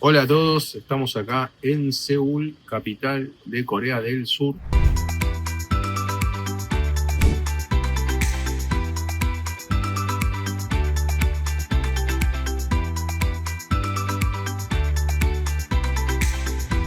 Hola a todos, estamos acá en Seúl, capital de Corea del Sur.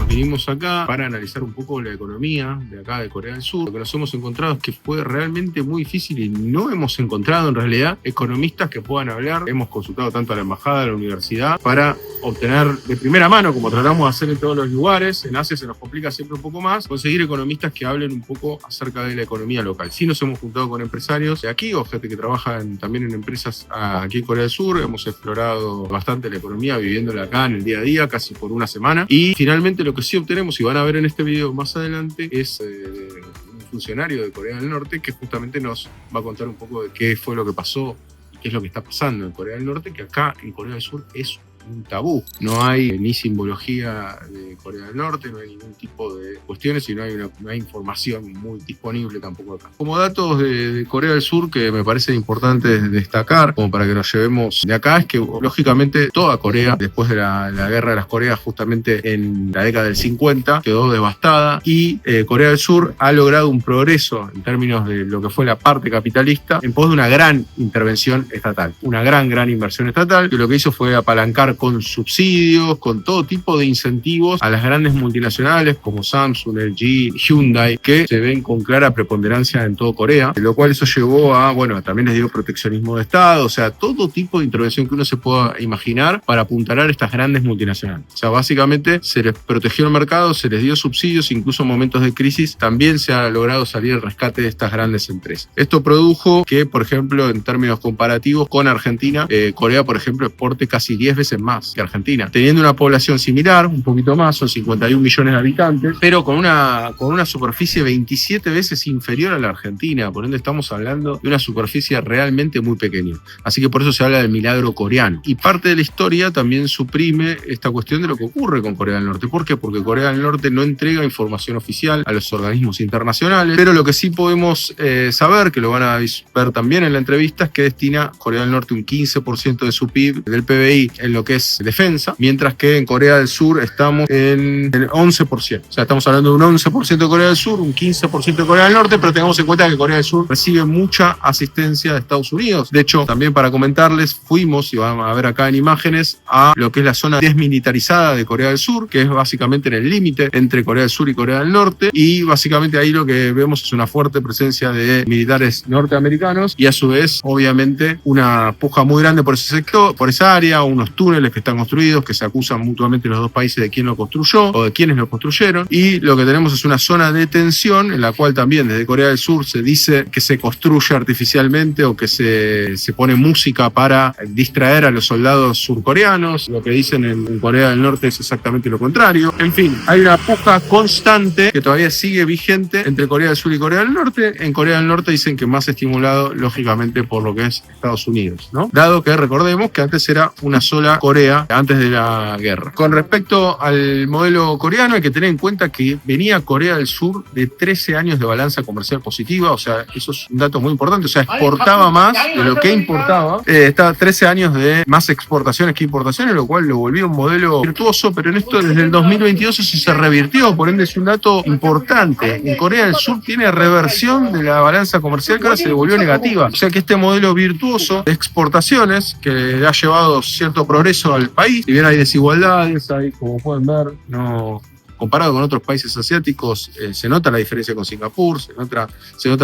Vinimos acá para analizar un poco la economía de acá de Corea del Sur. Lo que nos hemos encontrado es que fue realmente muy difícil y no hemos encontrado en realidad economistas que puedan hablar. Hemos consultado tanto a la embajada, a la universidad, para obtener de primera mano, como tratamos de hacer en todos los lugares. En Asia se nos complica siempre un poco más, conseguir economistas que hablen un poco acerca de la economía local. Sí nos hemos juntado con empresarios de aquí o gente que trabaja también en empresas aquí en Corea del Sur. Hemos explorado bastante la economía viviéndola acá en el día a día, casi por una semana. Y finalmente lo que sí obtenemos, y van a ver en este video más adelante, es un funcionario de Corea del Norte que justamente nos va a contar un poco de qué fue lo que pasó y qué es lo que está pasando en Corea del Norte, que acá en Corea del Sur es un tabú. No hay ni simbología de Corea del Norte, no hay ningún tipo de cuestiones y no hay información muy disponible tampoco acá. Como datos de Corea del Sur que me parece importante destacar, como para que nos llevemos de acá, es que lógicamente toda Corea, después de la guerra de las Coreas, justamente en la década del 50, quedó devastada y Corea del Sur ha logrado un progreso en términos de lo que fue la parte capitalista en pos de una gran intervención estatal, una gran inversión estatal, que lo que hizo fue apalancar con subsidios, con todo tipo de incentivos a las grandes multinacionales como Samsung, LG, Hyundai, que se ven con clara preponderancia en todo Corea, lo cual eso llevó a, también les dio proteccionismo de Estado, o sea, todo tipo de intervención que uno se pueda imaginar para apuntalar a estas grandes multinacionales. O sea, básicamente se les protegió el mercado, se les dio subsidios, incluso en momentos de crisis también se ha logrado salir el rescate de estas grandes empresas. Esto produjo que, por ejemplo, en términos comparativos con Argentina, Corea, por ejemplo, exporte casi 10 veces más que Argentina, teniendo una población similar, un poquito más, son 51 millones de habitantes, pero con una superficie 27 veces inferior a la Argentina, por ende estamos hablando de una superficie realmente muy pequeña. Así que por eso se habla del milagro coreano. Y parte de la historia también suprime esta cuestión de lo que ocurre con Corea del Norte. ¿Por qué? Porque Corea del Norte no entrega información oficial a los organismos internacionales, pero lo que sí podemos saber, que lo van a ver también en la entrevista, es que destina Corea del Norte un 15% de su PIB, del PBI, en lo que es defensa, mientras que en Corea del Sur estamos en el 11%. O sea, estamos hablando de un 11% de Corea del Sur, un 15% de Corea del Norte, pero tengamos en cuenta que Corea del Sur recibe mucha asistencia de Estados Unidos. De hecho, también para comentarles, fuimos, y vamos a ver acá en imágenes, a lo que es la zona desmilitarizada de Corea del Sur, que es básicamente en el límite entre Corea del Sur y Corea del Norte, y básicamente ahí lo que vemos es una fuerte presencia de militares norteamericanos y a su vez, obviamente, una puja muy grande por ese sector, por esa área, unos túneles que están construidos, que se acusan mutuamente los dos países de quién lo construyó o de quiénes lo construyeron, y lo que tenemos es una zona de tensión en la cual también desde Corea del Sur se dice que se construye artificialmente o que se pone música para distraer a los soldados surcoreanos. Lo que dicen en Corea del Norte es exactamente lo contrario. En fin, hay una puja constante que todavía sigue vigente entre Corea del Sur y Corea del Norte. En Corea del Norte dicen que más estimulado lógicamente por lo que es Estados Unidos, ¿no? Dado que recordemos que antes era una sola Corea antes de la guerra. Con respecto al modelo coreano, hay que tener en cuenta que venía Corea del Sur de 13 años de balanza comercial positiva, o sea, eso es un dato muy importante, o sea, exportaba más de lo que importaba, estaba 13 años de más exportaciones que importaciones, lo cual lo volvió un modelo virtuoso, pero en esto desde el 2022 eso se revirtió, por ende es un dato importante. En Corea del Sur tiene reversión de la balanza comercial que ahora se volvió negativa, o sea que este modelo virtuoso de exportaciones que le ha llevado cierto progreso al país, si bien hay desigualdades, hay, como pueden ver, no comparado con otros países asiáticos, se nota la diferencia con Singapur, se nota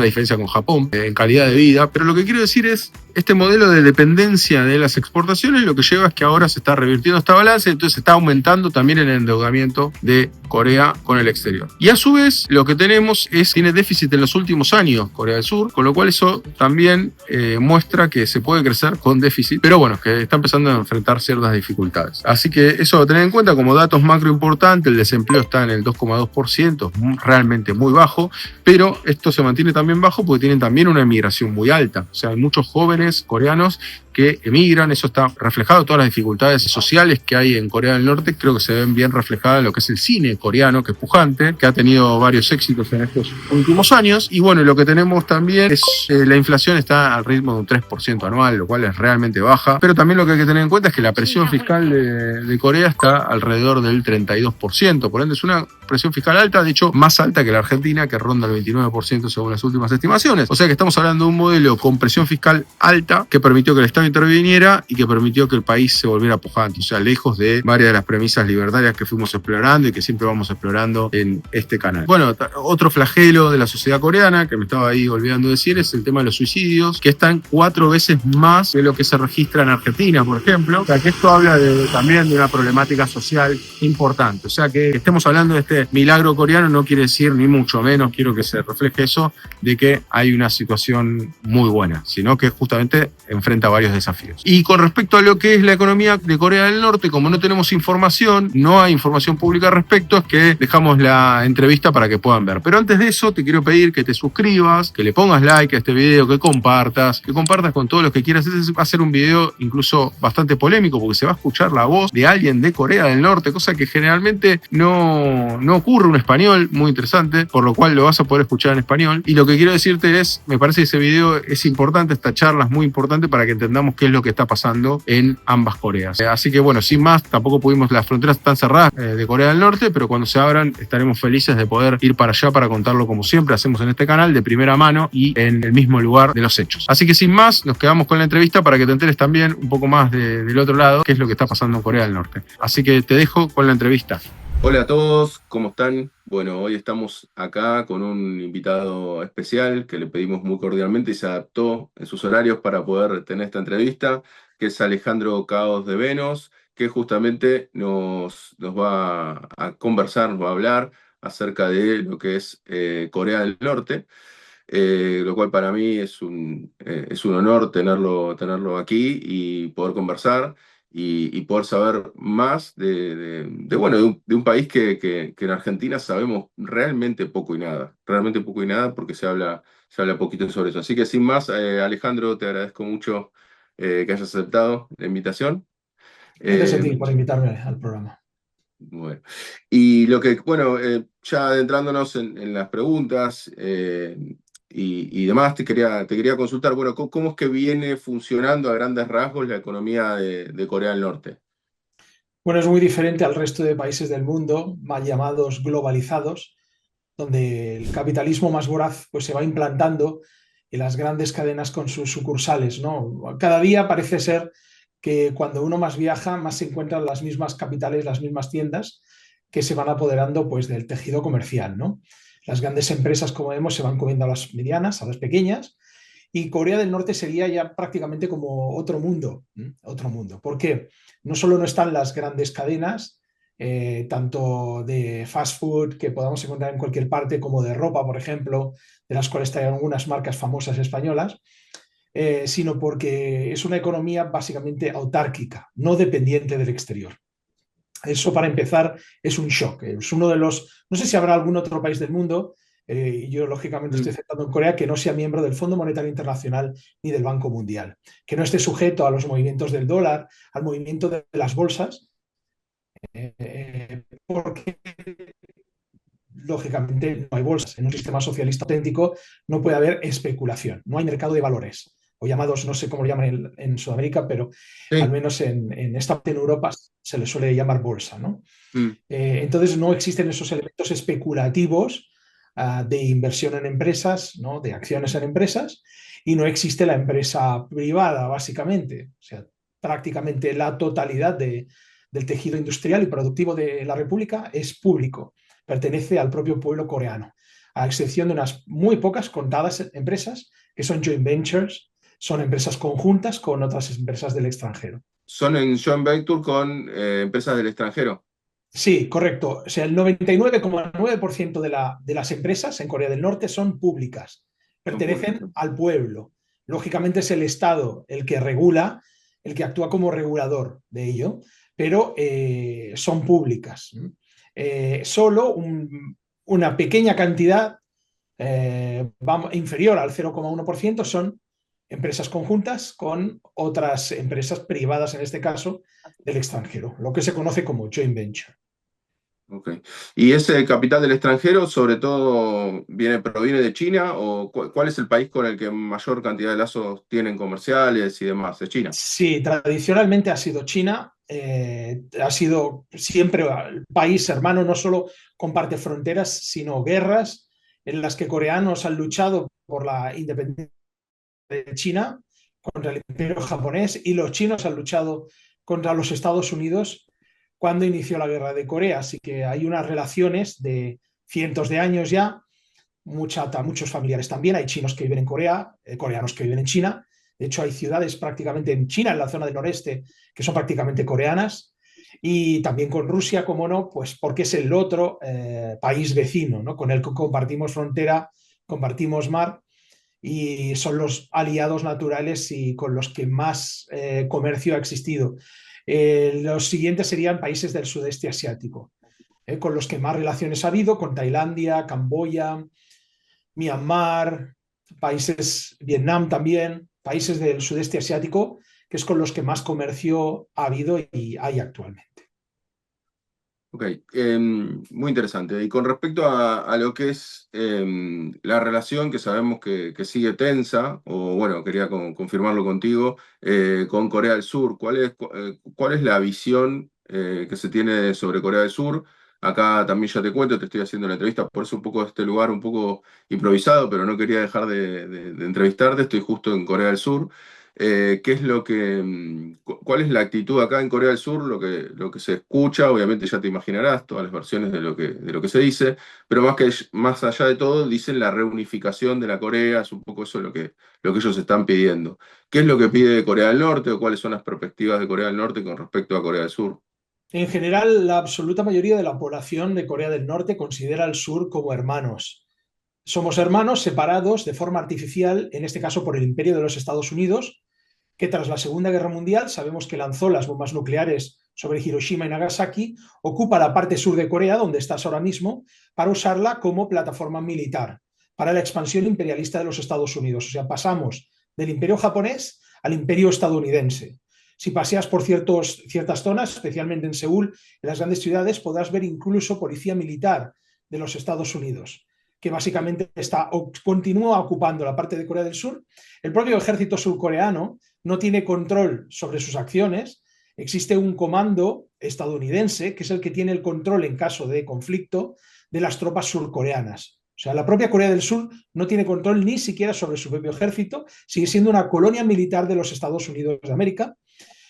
la diferencia con Japón en calidad de vida, pero lo que quiero decir es, este modelo de dependencia de las exportaciones lo que lleva es que ahora se está revirtiendo esta balanza y entonces se está aumentando también el endeudamiento de Corea con el exterior. Y a su vez, lo que tenemos tiene déficit en los últimos años Corea del Sur, con lo cual eso también muestra que se puede crecer con déficit, pero bueno, que está empezando a enfrentar ciertas dificultades. Así que eso a tener en cuenta como datos macro importantes, el desempleo está en el 2,2%, realmente muy bajo, pero esto se mantiene también bajo porque tienen también una emigración muy alta. O sea, hay muchos jóvenes coreanos que emigran. Eso está reflejado, todas las dificultades sociales que hay en Corea del Norte, creo que se ven bien reflejadas en lo que es el cine coreano, que es pujante, que ha tenido varios éxitos en estos últimos años. Y bueno, lo que tenemos también es la inflación está al ritmo de un 3% anual, lo cual es realmente baja. Pero también lo que hay que tener en cuenta es que la presión fiscal de Corea está alrededor del 32%. Por ende, es una presión fiscal alta, de hecho, más alta que la Argentina, que ronda el 29% según las últimas estimaciones. O sea que estamos hablando de un modelo con presión fiscal alta que permitió que el Estado interviniera y que permitió que el país se volviera pujante. O sea, lejos de varias de las premisas libertarias que fuimos explorando y que siempre vamos explorando en este canal. Bueno, otro flagelo de la sociedad coreana que me estaba ahí olvidando decir es el tema de los suicidios, que están 4 veces más de lo que se registra en Argentina, por ejemplo. O sea, que esto habla también de una problemática social importante. O sea, que estemos hablando de este milagro coreano no quiere decir, ni mucho menos quiero que se refleje eso, de que hay una situación muy buena, sino que justamente enfrenta varios desafíos. Y con respecto a lo que es la economía de Corea del Norte, como no tenemos información, no hay información pública al respecto, es que dejamos la entrevista para que puedan ver. Pero antes de eso, te quiero pedir que te suscribas, que le pongas like a este video, que compartas con todos los que quieras. Este va a ser un video incluso bastante polémico, porque se va a escuchar la voz de alguien de Corea del Norte, cosa que generalmente no ocurre en español, muy interesante, por lo cual lo vas a poder escuchar en español. Y lo que quiero decirte es, me parece que ese video es importante, esta charla es muy importante para que entendamos qué es lo que está pasando en ambas Coreas. Así que bueno, sin más, tampoco pudimos, las fronteras están cerradas de Corea del Norte, pero cuando se abran estaremos felices de poder ir para allá para contarlo como siempre hacemos en este canal, de primera mano y en el mismo lugar de los hechos. Así que sin más, nos quedamos con la entrevista para que te enteres también un poco más del otro lado, qué es lo que está pasando en Corea del Norte. Así que te dejo con la entrevista. Hola a todos, ¿cómo están? Bueno, hoy estamos acá con un invitado especial que le pedimos muy cordialmente y se adaptó en sus horarios para poder tener esta entrevista, que es Alejandro Caos de Venus, que justamente nos va a conversar, nos va a hablar acerca de lo que es Corea del Norte, lo cual para mí es un honor tenerlo aquí y poder conversar y poder saber más bueno, de un país que en Argentina sabemos realmente poco y nada porque se habla poquito sobre eso. Así que sin más, Alejandro, te agradezco mucho que hayas aceptado la invitación. Gracias a Eh, ti por invitarme al programa. bueno, y lo que, bueno, ya adentrándonos en las preguntas y demás, te quería consultar, bueno, ¿cómo es que viene funcionando a grandes rasgos la economía de Corea del Norte? Bueno, es muy diferente al resto de países del mundo, mal llamados globalizados, donde el capitalismo más voraz pues, se va implantando en las grandes cadenas con sus sucursales, ¿no? Cada día parece ser que cuando uno más viaja, más se encuentran las mismas capitales, las mismas tiendas que se van apoderando pues, del tejido comercial, ¿no? Las grandes empresas, como vemos, se van comiendo a las medianas, a las pequeñas, y Corea del Norte sería ya prácticamente como otro mundo, ¿m? Otro mundo. ¿Por qué? No solo no están las grandes cadenas, tanto de fast food que podamos encontrar en cualquier parte, como de ropa, por ejemplo, de las cuales hay algunas marcas famosas españolas, sino porque es una economía básicamente autárquica, no dependiente del exterior. Eso, para empezar, es un shock. Es uno de los. No sé si habrá algún otro país del mundo, y yo lógicamente estoy Mm. aceptando en Corea, que no sea miembro del Fondo Monetario Internacional ni del Banco Mundial, que no esté sujeto a los movimientos del dólar, al movimiento de las bolsas, porque lógicamente no hay bolsas. En un sistema socialista auténtico no puede haber especulación, no hay mercado de valores, o llamados, no sé cómo lo llaman en Sudamérica, pero al Sí. menos en esta parte en Europa se le suele llamar bolsa, ¿no? Mm. Entonces no existen esos elementos especulativos de inversión en empresas, ¿no? De acciones en empresas, y no existe la empresa privada, básicamente. O sea, prácticamente la totalidad del tejido industrial y productivo de la República es público, pertenece al propio pueblo coreano, a excepción de unas muy pocas contadas empresas que son joint ventures, son empresas conjuntas con otras empresas del extranjero. Son en joint venture con empresas del extranjero. Sí, correcto. O sea, el 99,9% de las empresas en Corea del Norte son públicas, Son públicas. pertenecen al pueblo. Lógicamente es el Estado el que regula, el que actúa como regulador de ello, pero son públicas. Solo una pequeña cantidad, inferior al 0,1%, son empresas conjuntas con otras empresas privadas, en este caso, del extranjero, lo que se conoce como joint venture. Ok. ¿Y ese capital del extranjero, sobre todo, proviene de China o cuál es el país con el que mayor cantidad de lazos tienen comerciales y demás? ¿Es China? Sí, tradicionalmente ha sido China, ha sido siempre el país hermano, no solo comparte fronteras, sino guerras en las que coreanos han luchado por la independencia de China contra el imperio japonés y los chinos han luchado contra los Estados Unidos cuando inició la guerra de Corea. Así que hay unas relaciones de cientos de años ya, muchos familiares también. Hay chinos que viven en Corea, coreanos que viven en China. De hecho, hay ciudades prácticamente en China, en la zona del noreste, que son prácticamente coreanas. Y también con Rusia, como no, pues porque es el otro país vecino, ¿no? Con el que compartimos frontera, compartimos mar y son los aliados naturales y con los que más comercio ha existido. Los siguientes serían países del sudeste asiático, con los que más relaciones ha habido, con Tailandia, Camboya, Myanmar, países, Vietnam también, países del sudeste asiático, que es con los que más comercio ha habido y hay actualmente. Ok, muy interesante. Y con respecto a lo que es la relación que sabemos que sigue tensa, o bueno, quería confirmarlo contigo, con Corea del Sur, cuál es la visión que se tiene sobre Corea del Sur? Acá también ya te cuento, te estoy haciendo la entrevista, por eso un poco este lugar un poco improvisado, pero no quería dejar de entrevistarte, estoy justo en Corea del Sur. ¿Qué es cuál es la actitud acá en Corea del Sur? Lo que se escucha, obviamente ya te imaginarás todas las versiones de lo que se dice, pero más allá de todo, dicen la reunificación de la Corea, es un poco eso lo que ellos están pidiendo. ¿Qué es lo que pide Corea del Norte o cuáles son las perspectivas de Corea del Norte con respecto a Corea del Sur? En general, la absoluta mayoría de la población de Corea del Norte considera al sur como hermanos. Somos hermanos separados de forma artificial, en este caso por el imperio de los Estados Unidos, que tras la Segunda Guerra Mundial sabemos que lanzó las bombas nucleares sobre Hiroshima y Nagasaki, ocupa la parte sur de Corea, donde estás ahora mismo, para usarla como plataforma militar para la expansión imperialista de los Estados Unidos. O sea, pasamos del imperio japonés al imperio estadounidense. Si paseas por ciertas zonas, especialmente en Seúl, en las grandes ciudades, podrás ver incluso policía militar de los Estados Unidos, que básicamente continúa ocupando la parte de Corea del Sur. El propio ejército surcoreano no tiene control sobre sus acciones. Existe un comando estadounidense que es el que tiene el control en caso de conflicto de las tropas surcoreanas. O sea, la propia Corea del Sur no tiene control ni siquiera sobre su propio ejército, sigue siendo una colonia militar de los Estados Unidos de América.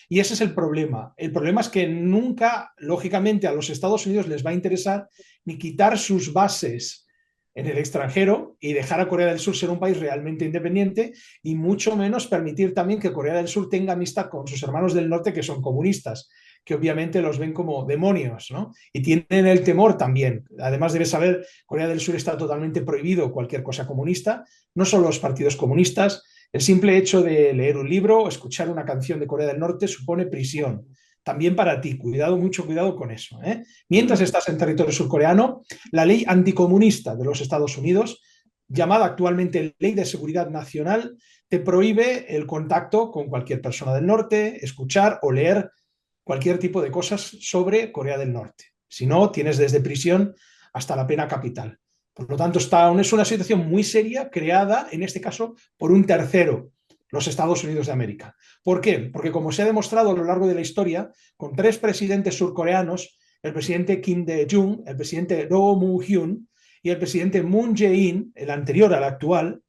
Y ese es el problema. El problema es que nunca, lógicamente, a los Estados Unidos les va a interesar ni quitar sus bases en el extranjero y dejar a Corea del Sur ser un país realmente independiente y mucho menos permitir también que Corea del Sur tenga amistad con sus hermanos del norte que son comunistas, que obviamente los ven como demonios, ¿no? Y tienen el temor también. Además, debes saber, Corea del Sur está totalmente prohibido cualquier cosa comunista, no solo los partidos comunistas. El simple hecho de leer un libro o escuchar una canción de Corea del Norte supone prisión. También para ti, mucho cuidado con eso. Mientras estás en territorio surcoreano, la ley anticomunista de los Estados Unidos, llamada actualmente Ley de Seguridad Nacional, te prohíbe el contacto con cualquier persona del norte, escuchar o leer cualquier tipo de cosas sobre Corea del Norte. Si no, tienes desde prisión hasta la pena capital. Por lo tanto, es una situación muy seria creada, en este caso, por un tercero, los Estados Unidos de América. ¿Por qué? Porque como se ha demostrado a lo largo de la historia, con tres presidentes surcoreanos, el presidente Kim Dae-jung, el presidente Roh Moo-hyun y el presidente Moon Jae-in, el anterior al actual,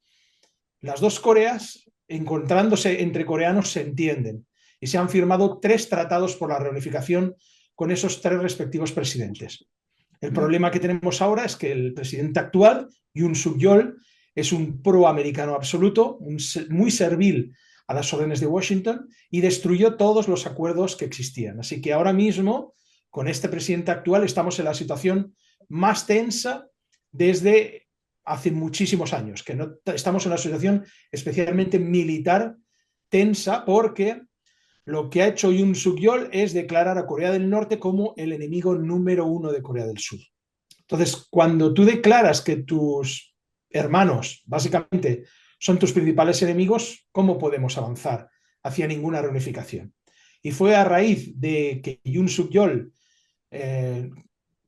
las dos Coreas, encontrándose entre coreanos, se entienden. Y se han firmado 3 tratados por la reunificación con esos 3 respectivos presidentes. El problema que tenemos ahora es que el presidente actual, Yoon Suk-yeol, es un proamericano absoluto, muy servil a las órdenes de Washington y destruyó todos los acuerdos que existían. Así que ahora mismo, con este presidente actual, estamos en la situación más tensa desde hace muchísimos años, que no, estamos en una situación especialmente militar tensa porque lo que ha hecho Yoon Suk-yeol es declarar a Corea del Norte como el enemigo número 1 de Corea del Sur. Entonces, cuando tú declaras que tus hermanos, básicamente, son tus principales enemigos, ¿cómo podemos avanzar hacia ninguna reunificación? Y fue a raíz de que Yoon Suk-yeol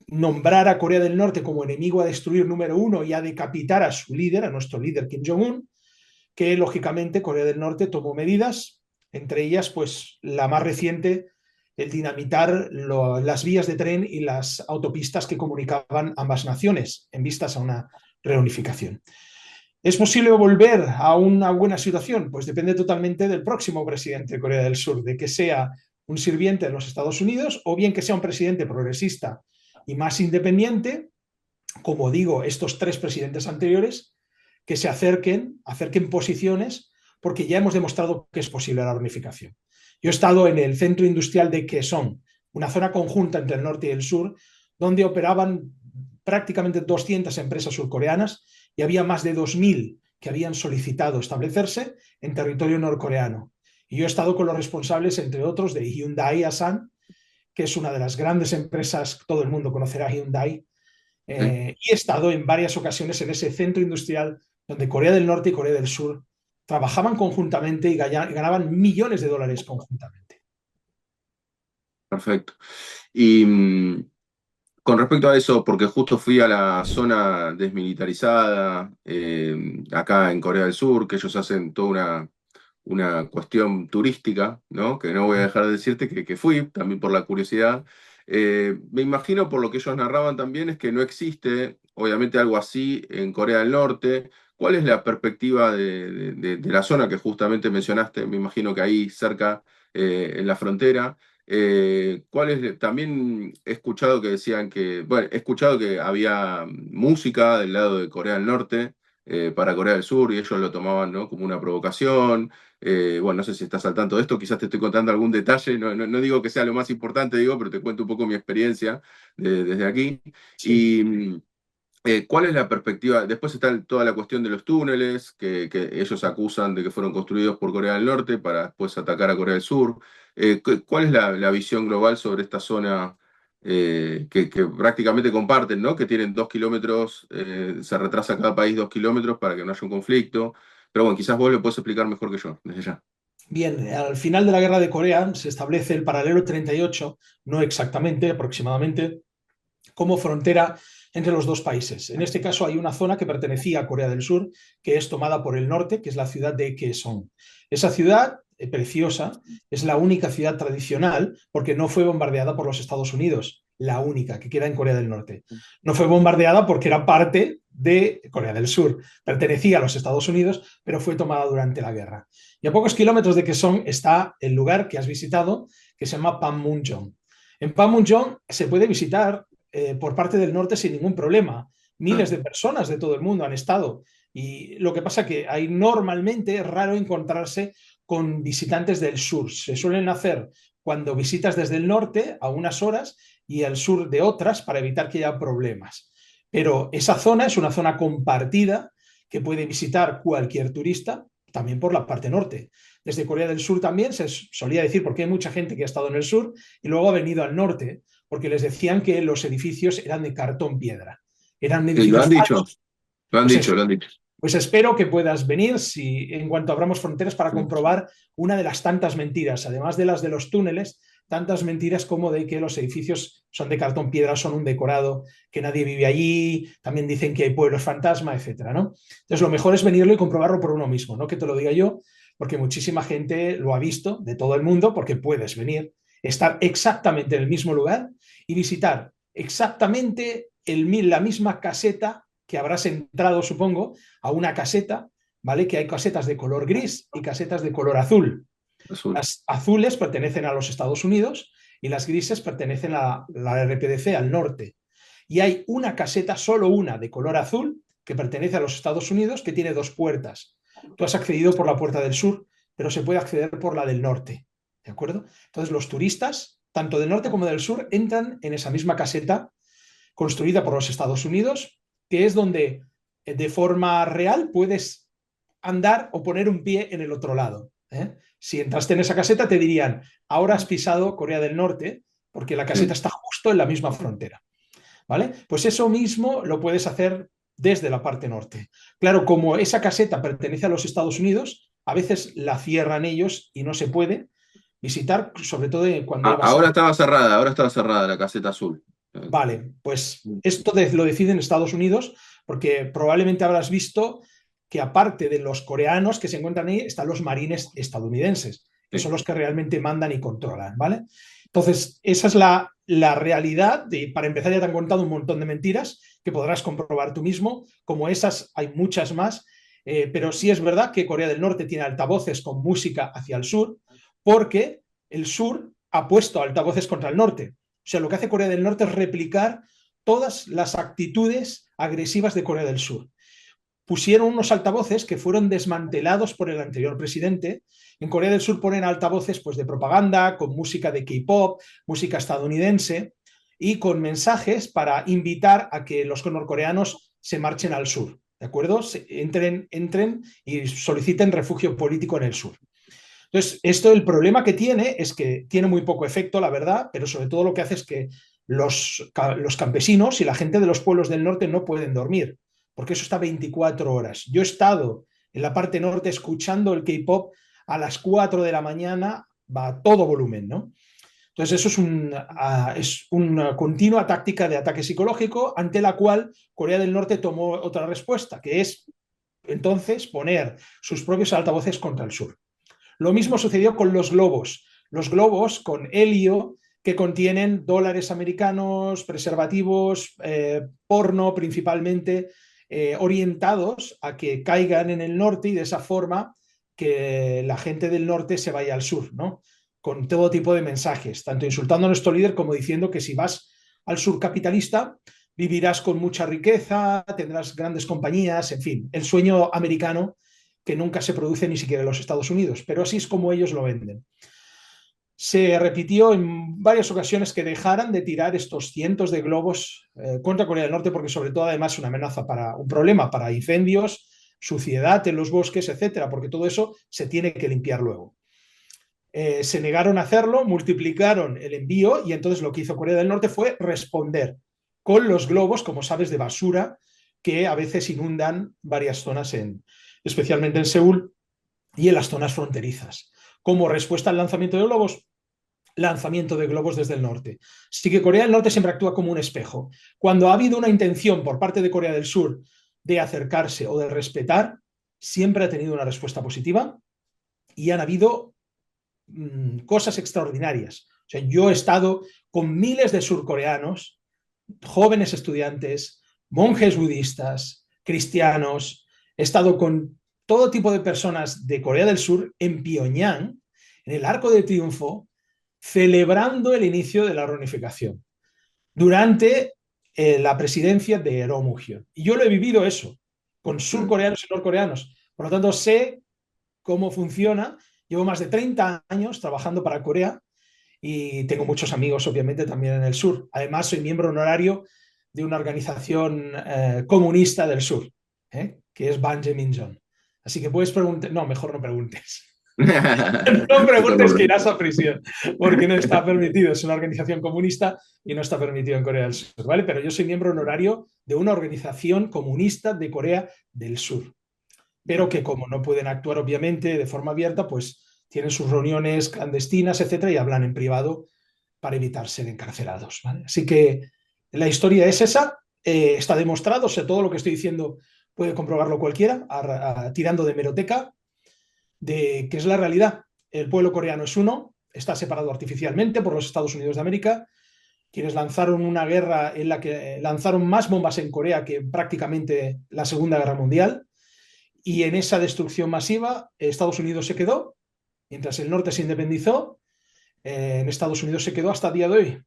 nombrara a Corea del Norte como enemigo a destruir número uno y a decapitar a su líder, a nuestro líder Kim Jong-un, que lógicamente Corea del Norte tomó medidas, entre ellas pues la más reciente, el dinamitar las vías de tren y las autopistas que comunicaban ambas naciones en vistas a una reunificación. ¿Es posible volver a una buena situación? Pues depende totalmente del próximo presidente de Corea del Sur, de que sea un sirviente de los Estados Unidos o bien que sea un presidente progresista y más independiente, como digo, estos tres presidentes anteriores, que se acerquen posiciones, porque ya hemos demostrado que es posible la reunificación. Yo he estado en el centro industrial de Kaesong, una zona conjunta entre el norte y el sur, donde operaban prácticamente 200 empresas surcoreanas y había más de 2.000 que habían solicitado establecerse en territorio norcoreano. Y yo he estado con los responsables, entre otros, de Hyundai Asan, que es una de las grandes empresas, todo el mundo conocerá Hyundai, y he estado en varias ocasiones en ese centro industrial donde Corea del Norte y Corea del Sur trabajaban conjuntamente y ganaban millones de dólares conjuntamente. Perfecto. Y con respecto a eso, porque justo fui a la zona desmilitarizada acá en Corea del Sur, que ellos hacen toda una cuestión turística, ¿no? Que no voy a dejar de decirte que fui, también por la curiosidad. Me imagino, por lo que ellos narraban también, es que no existe, obviamente, algo así en Corea del Norte. ¿Cuál es la perspectiva de la zona que justamente mencionaste? Me imagino que ahí cerca, en la frontera. También he escuchado que decían que, bueno, he escuchado que había música del lado de Corea del Norte para Corea del Sur y ellos lo tomaban, ¿no?, como una provocación. Bueno, no sé si estás al tanto de esto, quizás te estoy contando algún detalle, no digo que sea lo más importante, digo, pero te cuento un poco mi experiencia desde aquí. Sí. Y ¿cuál es la perspectiva? Después está toda la cuestión de los túneles, que ellos acusan de que fueron construidos por Corea del Norte para después atacar a Corea del Sur. ¿Cuál es la visión global sobre esta zona que prácticamente comparten, ¿no? Que tienen 2 kilómetros, se retrasa cada país 2 kilómetros para que no haya un conflicto. Pero bueno, quizás vos lo puedes explicar mejor que yo, desde ya. Bien, al final de la guerra de Corea se establece el paralelo 38, no exactamente, aproximadamente, como frontera entre los dos países. En este caso hay una zona que pertenecía a Corea del Sur, que es tomada por el norte, que es la ciudad de Kaesong. Esa ciudad, preciosa, es la única ciudad tradicional porque no fue bombardeada por los Estados Unidos, la única que queda en Corea del Norte. No fue bombardeada porque era parte de Corea del Sur, pertenecía a los Estados Unidos, pero fue tomada durante la guerra. Y a pocos kilómetros de Kaesong está el lugar que has visitado, que se llama Panmunjom. En Panmunjom se puede visitar por parte del norte sin ningún problema. Miles de personas de todo el mundo han estado. Y lo que pasa que hay normalmente, es raro encontrarse con visitantes del sur. Se suelen hacer cuando visitas desde el norte a unas horas y al sur de otras para evitar que haya problemas. Pero esa zona es una zona compartida que puede visitar cualquier turista, también por la parte norte. Desde Corea del Sur también se solía decir, porque hay mucha gente que ha estado en el sur y luego ha venido al norte, porque les decían que los edificios eran de cartón piedra. Eran Sí, lo edificios han dicho, falsos. lo han Pues, dicho, lo han dicho. pues espero que puedas venir en cuanto abramos fronteras para Sí. comprobar una de las tantas mentiras, además de las de los túneles, tantas mentiras como de que los edificios son de cartón piedra, son un decorado, que nadie vive allí, también dicen que hay pueblos fantasma, etcétera, ¿no? Entonces lo mejor es venirlo y comprobarlo por uno mismo, no que te lo diga yo, porque muchísima gente lo ha visto de todo el mundo, porque puedes venir, estar exactamente en el mismo lugar y visitar exactamente la misma caseta que habrás entrado, supongo, a una caseta, ¿vale? Que hay casetas de color gris y casetas de color azul. Azul. Las azules pertenecen a los Estados Unidos y las grises pertenecen a la RPDC, al norte. Y hay una caseta, solo una, de color azul, que pertenece a los Estados Unidos, que tiene 2 puertas. Tú has accedido por la puerta del sur, pero se puede acceder por la del norte, ¿de acuerdo? Entonces los turistas, tanto del norte como del sur, entran en esa misma caseta construida por los Estados Unidos, que es donde de forma real puedes andar o poner un pie en el otro lado. Si entraste en esa caseta te dirían, ahora has pisado Corea del Norte, porque la caseta está justo en la misma frontera. ¿Vale? Pues eso mismo lo puedes hacer desde la parte norte. Claro, como esa caseta pertenece a los Estados Unidos, a veces la cierran ellos y no se puede visitar, sobre todo cuando hay bastante. Ahora estaba cerrada la caseta azul. Vale, pues esto lo deciden Estados Unidos, porque probablemente habrás visto que aparte de los coreanos que se encuentran ahí, están los marines estadounidenses, que Sí. son los que realmente mandan y controlan, ¿vale? Entonces, esa es la realidad. Para empezar, ya te han contado un montón de mentiras que podrás comprobar tú mismo. Como esas, hay muchas más. Pero sí es verdad que Corea del Norte tiene altavoces con música hacia el sur, porque el sur ha puesto altavoces contra el norte. O sea, lo que hace Corea del Norte es replicar todas las actitudes agresivas de Corea del Sur. Pusieron unos altavoces que fueron desmantelados por el anterior presidente. En Corea del Sur ponen altavoces pues, de propaganda, con música de K-pop, música estadounidense y con mensajes para invitar a que los norcoreanos se marchen al sur, ¿de acuerdo? Entren y soliciten refugio político en el sur. Entonces, esto el problema que tiene es que tiene muy poco efecto, la verdad, pero sobre todo lo que hace es que los campesinos y la gente de los pueblos del norte no pueden dormir, porque eso está 24 horas. Yo he estado en la parte norte escuchando el K-pop a las 4 de la mañana, va a todo volumen, ¿no? Entonces, eso es una continua táctica de ataque psicológico ante la cual Corea del Norte tomó otra respuesta, que es entonces poner sus propios altavoces contra el sur. Lo mismo sucedió con los globos con helio que contienen dólares americanos, preservativos, porno principalmente, orientados a que caigan en el norte y de esa forma que la gente del norte se vaya al sur, ¿no? Con todo tipo de mensajes, tanto insultando a nuestro líder como diciendo que si vas al sur capitalista vivirás con mucha riqueza, tendrás grandes compañías, en fin, el sueño americano que nunca se produce ni siquiera en los Estados Unidos, pero así es como ellos lo venden. Se repitió en varias ocasiones que dejaran de tirar estos cientos de globos contra Corea del Norte, porque sobre todo además es una amenaza para un problema para incendios, suciedad en los bosques, etcétera, porque todo eso se tiene que limpiar luego. Se negaron a hacerlo, multiplicaron el envío y entonces lo que hizo Corea del Norte fue responder con los globos, como sabes, de basura que a veces inundan varias zonas, especialmente en Seúl y en las zonas fronterizas. Como respuesta al lanzamiento de globos, lanzamiento de globos desde el norte. Así que Corea del Norte siempre actúa como un espejo. Cuando ha habido una intención por parte de Corea del Sur de acercarse o de respetar, siempre ha tenido una respuesta positiva y han habido cosas extraordinarias. O sea, yo he estado con miles de surcoreanos, jóvenes estudiantes, monjes budistas, cristianos, he estado con todo tipo de personas de Corea del Sur en Pyongyang, en el Arco de Triunfo, celebrando el inicio de la reunificación durante la presidencia de Roh Moo-hyun. Y yo lo he vivido eso, con surcoreanos y norcoreanos. Por lo tanto, sé cómo funciona. Llevo más de 30 años trabajando para Corea y tengo muchos amigos, obviamente, también en el sur. Además, soy miembro honorario de una organización comunista del sur, que es Banjaminjong. Así que puedes preguntar, no, mejor no preguntes. No preguntes que irás a prisión, porque no está permitido. Es una organización comunista y no está permitido en Corea del Sur, ¿vale? Pero yo soy miembro honorario de una organización comunista de Corea del Sur, pero que como no pueden actuar obviamente de forma abierta, pues tienen sus reuniones clandestinas, etcétera, y hablan en privado para evitar ser encarcelados, ¿vale? Así que la historia es esa, está demostrado, o sea, todo lo que estoy diciendo puede comprobarlo cualquiera, tirando de hemeroteca, de que es la realidad. El pueblo coreano es uno, está separado artificialmente por los Estados Unidos de América, quienes lanzaron una guerra en la que lanzaron más bombas en Corea que prácticamente la Segunda Guerra Mundial, y en esa destrucción masiva Estados Unidos se quedó, mientras el norte se independizó, en Estados Unidos se quedó hasta el día de hoy.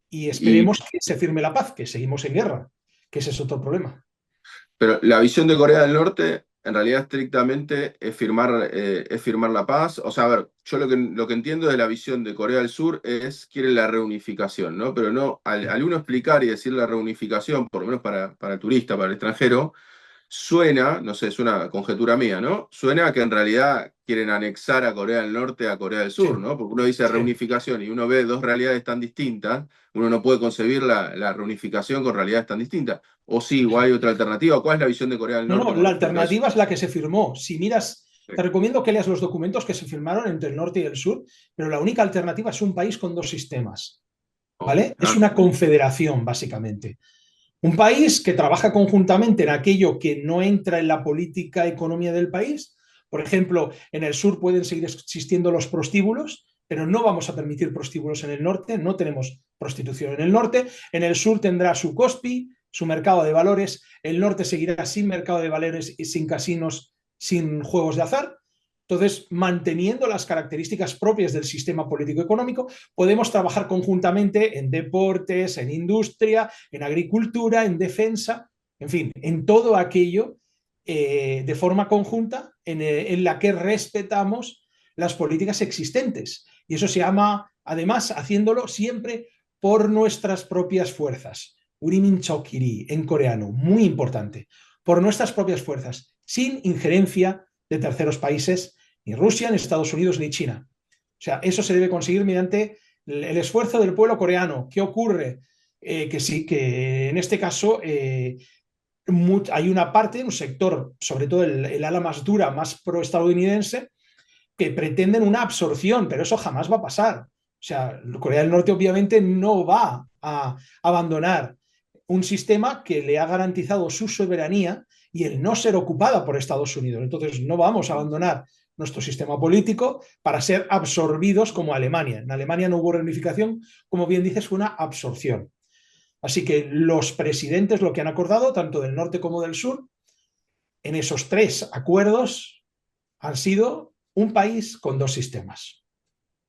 Y Y, esperemos que se firme la paz, que seguimos en guerra, que ese es otro problema. pero la visión de Corea del Norte, en realidad, estrictamente es firmar la paz. O sea, a ver, yo lo que entiendo de la visión de Corea del Sur es quiere la reunificación, ¿no? Pero no, al uno explicar y decir la reunificación, por lo menos para el turista, para el extranjero, suena, no sé, es una conjetura mía, ¿no? Suena a que en realidad quieren anexar a Corea del Norte a Corea del Sur, Sí, ¿no? Porque uno dice sí. reunificación y uno ve dos realidades tan distintas, uno no puede concebir la reunificación con realidades tan distintas. O sí, o hay otra alternativa. ¿Cuál es la visión de Corea del No, Norte no, con la respecto a eso? alternativa es la que se firmó. Si miras, Sí. te recomiendo que leas los documentos que se firmaron entre el norte y el sur, pero la única alternativa es un país con dos sistemas, Ok, ¿vale? Es una confederación, básicamente. Un país que trabaja conjuntamente en aquello que no entra en la política economía del país. Por ejemplo, en el sur pueden seguir existiendo los prostíbulos, pero no vamos a permitir prostíbulos en el norte, no tenemos prostitución en el norte. En el sur tendrá su COSPI, su mercado de valores, el norte seguirá sin mercado de valores y sin casinos, sin juegos de azar. Entonces, manteniendo las características propias del sistema político-económico, podemos trabajar conjuntamente en deportes, en industria, en agricultura, en defensa, en fin, en todo aquello de forma conjunta en la que respetamos las políticas existentes. Y eso se llama, además, haciéndolo siempre por nuestras propias fuerzas. Urimin Chokiri en coreano, muy importante. Por nuestras propias fuerzas, sin injerencia de terceros países, ni Rusia, ni Estados Unidos, ni China. O sea, eso se debe conseguir mediante el esfuerzo del pueblo coreano. ¿Qué ocurre? Que sí, que en este caso hay una parte, un sector, sobre todo el ala más dura, más pro-estadounidense, que pretenden una absorción, pero eso jamás va a pasar. O sea, Corea del Norte obviamente no va a abandonar un sistema que le ha garantizado su soberanía y el no ser ocupada por Estados Unidos. Entonces, no vamos a abandonar nuestro sistema político para ser absorbidos como Alemania. En Alemania no hubo reunificación, como bien dices, fue una absorción. Así que los presidentes lo que han acordado, tanto del norte como del sur, en esos tres acuerdos han sido un país con dos sistemas.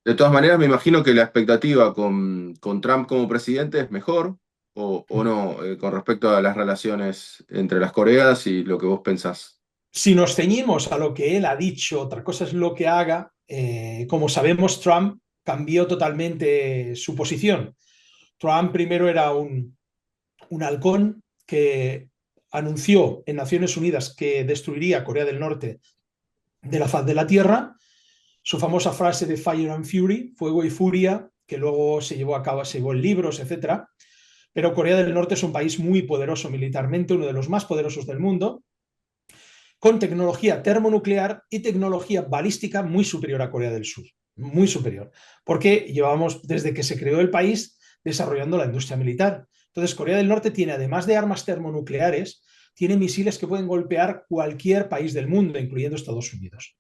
De todas maneras, me imagino que la expectativa con Trump como presidente es mejor, o no, con respecto a las relaciones entre las Coreas y lo que vos pensás. Si nos ceñimos a lo que él ha dicho, otra cosa es lo que haga, como sabemos, Trump cambió totalmente su posición. Trump primero era un halcón que anunció en Naciones Unidas que destruiría Corea del Norte de la faz de la Tierra. Su famosa frase de Fire and Fury, fuego y furia, que luego se llevó a cabo, se llevó en libros, etcétera. Pero Corea del Norte es un país muy poderoso militarmente, uno de los más poderosos del mundo, con tecnología termonuclear y tecnología balística muy superior a Corea del Sur, muy superior, porque llevamos desde que se creó el país desarrollando la industria militar. Entonces, Corea del Norte tiene, además de armas termonucleares, tiene misiles que pueden golpear cualquier país del mundo, incluyendo Estados Unidos.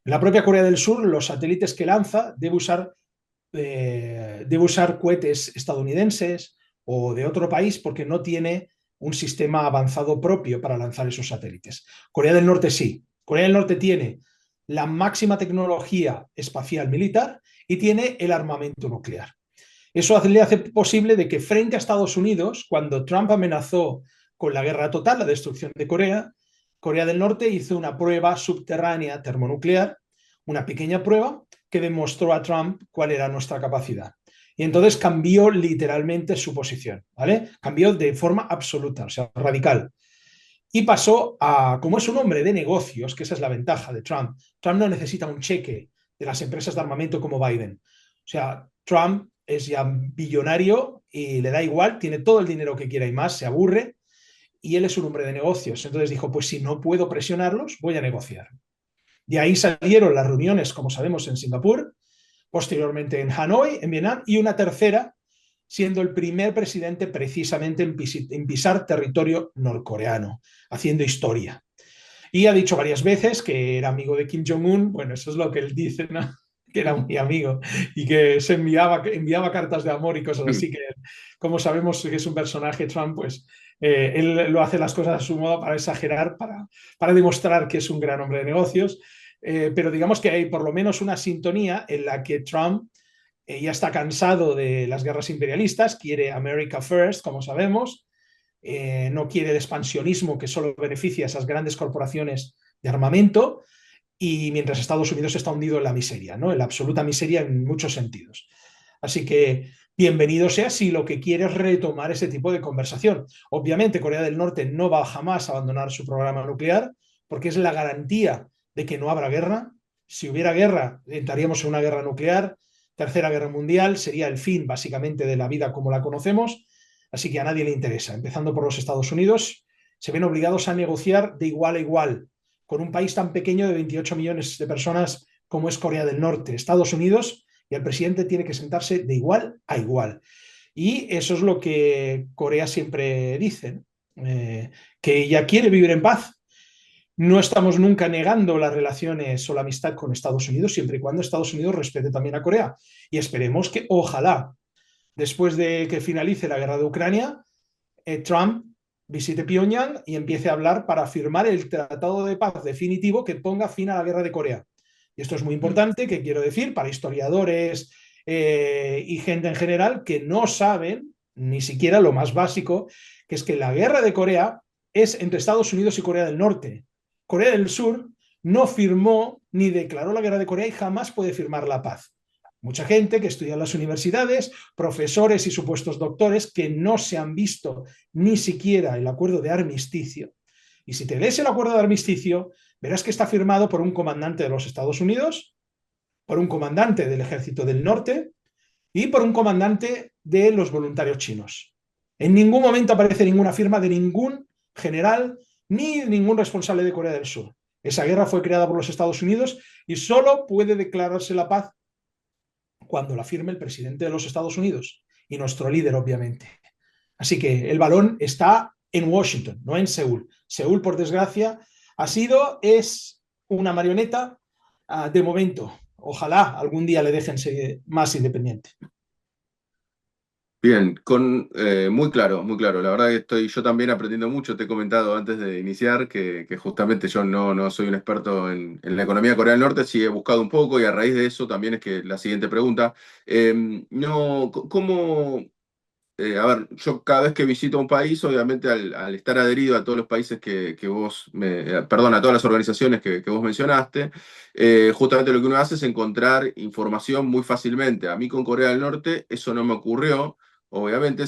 En la propia Corea del Sur, los satélites que lanza debe usar cohetes estadounidenses o de otro país porque no tiene un sistema avanzado propio para lanzar esos satélites. Corea del Norte sí. Corea del Norte tiene la máxima tecnología espacial militar y tiene el armamento nuclear. Eso le hace posible de que frente a Estados Unidos, cuando Trump amenazó con la guerra total, la destrucción de Corea, Corea del Norte hizo una prueba subterránea termonuclear, una pequeña prueba que demostró a Trump cuál era nuestra capacidad. Y entonces cambió literalmente su posición, ¿vale? Cambió de forma absoluta, o sea, radical. Y pasó a, como es un hombre de negocios, que esa es la ventaja de Trump, Trump no necesita un cheque de las empresas de armamento como Biden. O sea, Trump es ya billonario y le da igual, tiene todo el dinero que quiera y más, se aburre, y él es un hombre de negocios. Entonces dijo, pues si no puedo presionarlos, voy a negociar. De ahí salieron las reuniones, como sabemos, en Singapur, posteriormente en Hanoi, en Vietnam, y una tercera, siendo el primer presidente precisamente en pisar territorio norcoreano, haciendo historia. Y ha dicho varias veces que era amigo de Kim Jong-un, bueno, eso es lo que él dice, ¿no? Que era muy amigo y que se enviaba cartas de amor y cosas así, que como sabemos que es un personaje Trump, pues él lo hace las cosas a su modo para exagerar, para demostrar que es un gran hombre de negocios, pero digamos que hay por lo menos una sintonía en la que Trump ya está cansado de las guerras imperialistas, quiere America First, como sabemos, no quiere el expansionismo que solo beneficia a esas grandes corporaciones de armamento, y mientras Estados Unidos está hundido en la miseria, ¿no? En la absoluta miseria en muchos sentidos. Así que bienvenido sea si lo que quiere es retomar ese tipo de conversación. Obviamente, Corea del Norte no va jamás a abandonar su programa nuclear porque es la garantía de que no habrá guerra. Si hubiera guerra, entraríamos en una guerra nuclear. Tercera Guerra Mundial sería el fin, básicamente, de la vida como la conocemos. Así que a nadie le interesa. Empezando por los Estados Unidos, se ven obligados a negociar de igual a igual con un país tan pequeño de 28 millones de personas como es Corea del Norte. Estados Unidos y el presidente tiene que sentarse de igual a igual. Y eso es lo que Corea siempre dice, que ella quiere vivir en paz. No estamos nunca negando las relaciones o la amistad con Estados Unidos, siempre y cuando Estados Unidos respete también a Corea. Y esperemos que, ojalá, después de que finalice la guerra de Ucrania, Trump visite Pyongyang y empiece a hablar para firmar el tratado de paz definitivo que ponga fin a la guerra de Corea. Y esto es muy importante, que quiero decir, para historiadores y gente en general que no saben ni siquiera lo más básico, que es que la guerra de Corea es entre Estados Unidos y Corea del Norte. Corea del Sur no firmó ni declaró la guerra de Corea y jamás puede firmar la paz. Mucha gente que estudia en las universidades, profesores y supuestos doctores que no se han visto ni siquiera el acuerdo de armisticio. Y si te lees el acuerdo de armisticio, verás que está firmado por un comandante de los Estados Unidos, por un comandante del Ejército del Norte y por un comandante de los voluntarios chinos. En ningún momento aparece ninguna firma de ningún general ni ningún responsable de Corea del Sur. Esa guerra fue creada por los Estados Unidos y solo puede declararse la paz cuando la firme el presidente de los Estados Unidos y nuestro líder, obviamente. Así que el balón está en Washington, no en Seúl. Seúl, por desgracia, es una marioneta de momento. Ojalá algún día le dejen ser más independiente. Bien, muy claro, muy claro. La verdad que estoy yo también aprendiendo mucho. Te he comentado antes de iniciar que justamente yo no soy un experto en la economía de Corea del Norte, sí he buscado un poco y a raíz de eso también es que la siguiente pregunta, no, ¿cómo, a ver, yo cada vez que visito un país, obviamente al estar adherido a todos los países que vos, perdón, a todas las organizaciones que vos mencionaste, justamente lo que uno hace es encontrar información muy fácilmente. A mí con Corea del Norte eso no me ocurrió. Obviamente,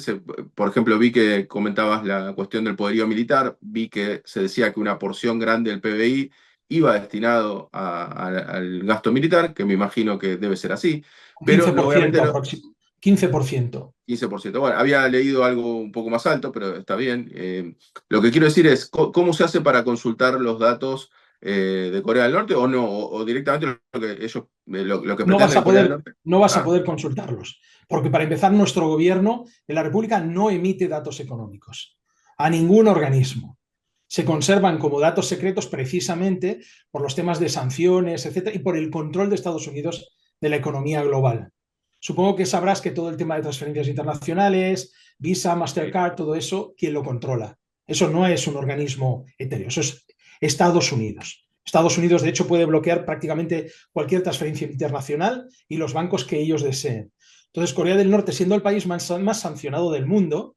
por ejemplo, vi que comentabas la cuestión del poderío militar, vi que se decía que una porción grande del PBI iba destinado al gasto militar, que me imagino que debe ser así, Un pero 15% obviamente no. aproximadamente. 15%. 15%. Bueno, había leído algo un poco más alto, pero está bien. Lo que quiero decir es, ¿cómo se hace para consultar los datos de Corea del Norte o no? O directamente lo que ellos, lo que No vas pretenden a Corea del poder, Norte. no vas a Ah, poder consultarlos, porque para empezar nuestro gobierno de la República no emite datos económicos a ningún organismo. Se conservan como datos secretos precisamente por los temas de sanciones, etcétera, y por el control de Estados Unidos de la economía global. Supongo que sabrás que todo el tema de transferencias internacionales, Visa, Mastercard, todo eso, ¿quién lo controla? Eso no es un organismo etéreo, eso es Estados Unidos. Estados Unidos, de hecho, puede bloquear prácticamente cualquier transferencia internacional y los bancos que ellos deseen. Entonces, Corea del Norte, siendo el país más sancionado del mundo,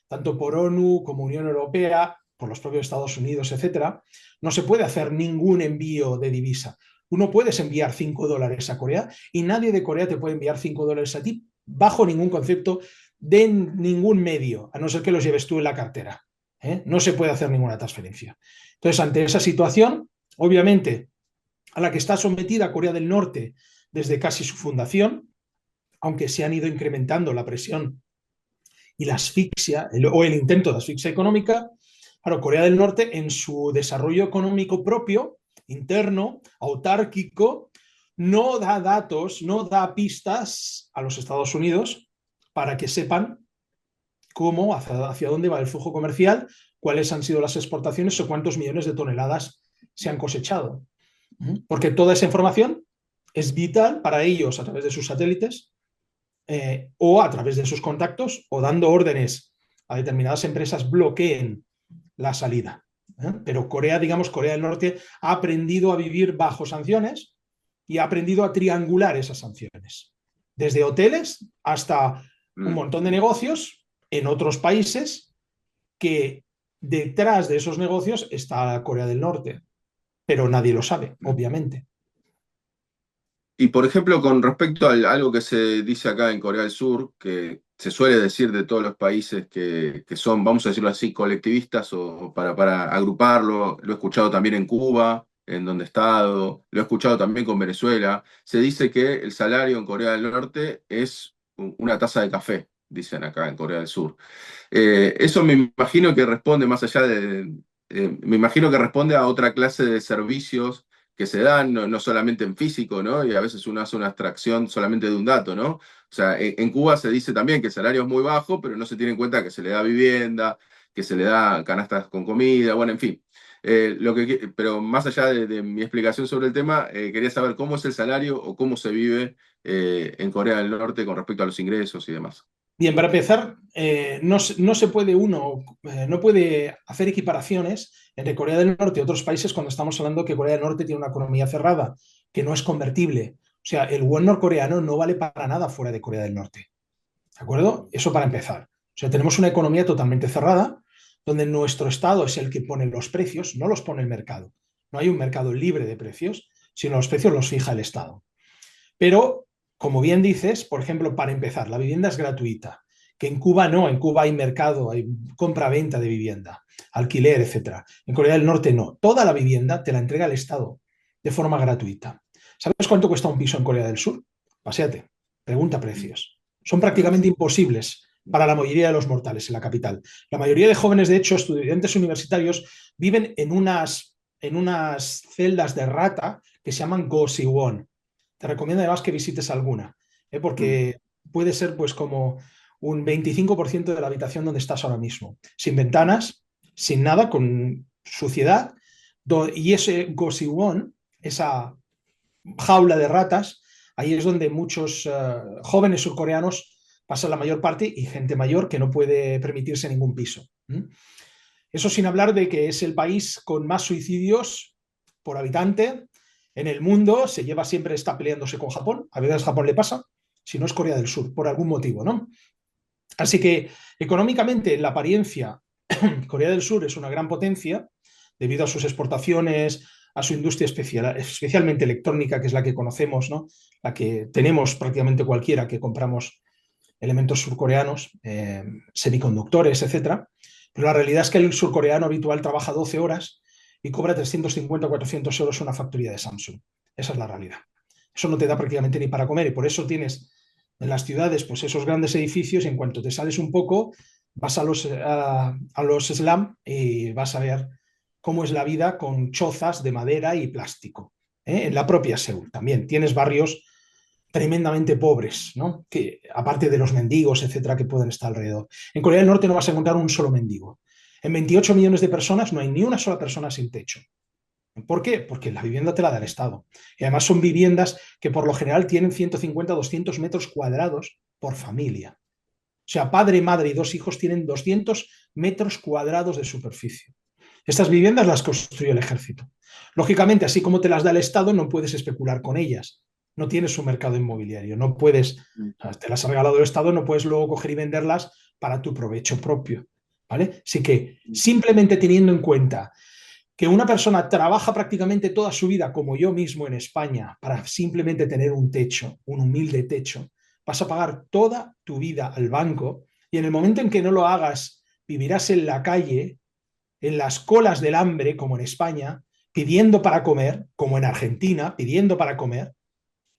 tanto por ONU como Unión Europea, por los propios Estados Unidos, etcétera, no se puede hacer ningún envío de divisa. Tú no puedes enviar $5 a Corea y nadie de Corea te puede enviar $5 a ti bajo ningún concepto de ningún medio, a no ser que los lleves tú en la cartera. No se puede hacer ninguna transferencia. Entonces, ante esa situación, obviamente, a la que está sometida Corea del Norte desde casi su fundación, aunque se han ido incrementando la presión y la asfixia, o el intento de asfixia económica, claro, Corea del Norte en su desarrollo económico propio, interno, autárquico, no da datos, no da pistas a los Estados Unidos para que sepan cómo, hacia dónde va el flujo comercial, cuáles han sido las exportaciones o cuántos millones de toneladas se han cosechado. Porque toda esa información es vital para ellos a través de sus satélites o a través de sus contactos o dando órdenes a determinadas empresas bloqueen la salida. Pero Corea, digamos, Corea del Norte ha aprendido a vivir bajo sanciones y ha aprendido a triangular esas sanciones. Desde hoteles hasta un montón de negocios en otros países que detrás de esos negocios está Corea del Norte, pero nadie lo sabe, obviamente. Y por ejemplo, con respecto a algo que se dice acá en Corea del Sur, que se suele decir de todos los países que son, vamos a decirlo así, colectivistas o para agruparlo, lo he escuchado también en Cuba, en donde he estado, lo he escuchado también con Venezuela, se dice que el salario en Corea del Norte es una taza de café, dicen acá en Corea del Sur. Eso me imagino que responde más allá me imagino que responde a otra clase de servicios que se dan, no solamente en físico, ¿no? Y a veces uno hace una abstracción solamente de un dato, ¿no? O sea, en Cuba se dice también que el salario es muy bajo, pero no se tiene en cuenta que se le da vivienda, que se le da canastas con comida, bueno, en fin. Pero más allá de mi explicación sobre el tema, quería saber cómo es el salario o cómo se vive en Corea del Norte con respecto a los ingresos y demás. Bien, para empezar, no se puede no puede hacer equiparaciones entre Corea del Norte y otros países cuando estamos hablando que Corea del Norte tiene una economía cerrada, que no es convertible. O sea, el won norcoreano no vale para nada fuera de Corea del Norte. ¿De acuerdo? Eso para empezar. O sea, tenemos una economía totalmente cerrada, donde nuestro Estado es el que pone los precios, no los pone el mercado. No hay un mercado libre de precios, sino los precios los fija el Estado. Pero, como bien dices, por ejemplo, para empezar, la vivienda es gratuita, que en Cuba no, en Cuba hay mercado, hay compra-venta de vivienda, alquiler, etcétera. En Corea del Norte no. Toda la vivienda te la entrega el Estado de forma gratuita. ¿Sabes cuánto cuesta un piso en Corea del Sur? Paséate, pregunta precios. Son prácticamente imposibles para la mayoría de los mortales en la capital. La mayoría de jóvenes, de hecho, estudiantes universitarios, viven en unas celdas de rata que se llaman Gosiwon. Te recomiendo además que visites alguna, Mm. porque puede ser pues como un 25% de la habitación donde estás ahora mismo, sin ventanas, sin nada, con suciedad, y ese Gosiwon, esa jaula de ratas, ahí es donde muchos jóvenes surcoreanos pasan la mayor parte y gente mayor que no puede permitirse ningún piso. Eso sin hablar de que es el país con más suicidios por habitante en el mundo, se lleva siempre, está peleándose con Japón, a veces Japón le pasa, si no es Corea del Sur, por algún motivo, ¿no? Así que económicamente, en la apariencia, Corea del Sur es una gran potencia debido a sus exportaciones, a su industria especial, especialmente electrónica, que es la que conocemos, ¿no? La que tenemos prácticamente cualquiera que compramos elementos surcoreanos, semiconductores, etcétera. Pero la realidad es que el surcoreano habitual trabaja 12 horas y cobra 350 o 400 euros una factoría de Samsung. Esa es la realidad. Eso no te da prácticamente ni para comer y por eso tienes en las ciudades pues esos grandes edificios y en cuanto te sales un poco vas a los slum y vas a ver cómo es la vida con chozas de madera y plástico. En la propia Seúl también tienes barrios tremendamente pobres, ¿no? Que, aparte de los mendigos, etcétera, que pueden estar alrededor. En Corea del Norte no vas a encontrar un solo mendigo. En 28 millones de personas no hay ni una sola persona sin techo. ¿Por qué? Porque la vivienda te la da el Estado. Y además son viviendas que por lo general tienen 150 200 metros cuadrados por familia. O sea, padre, madre y dos hijos tienen 200 metros cuadrados de superficie. Estas viviendas las construyó el ejército. Lógicamente, así como te las da el Estado, no puedes especular con ellas. No tienes un mercado inmobiliario, no puedes, te las ha regalado el Estado, no puedes luego coger y venderlas para tu provecho propio. ¿Vale? Así que simplemente teniendo en cuenta que una persona trabaja prácticamente toda su vida, como yo mismo en España, para simplemente tener un techo, un humilde techo, vas a pagar toda tu vida al banco y en el momento en que no lo hagas, vivirás en la calle, en las colas del hambre, como en España, pidiendo para comer, como en Argentina, pidiendo para comer,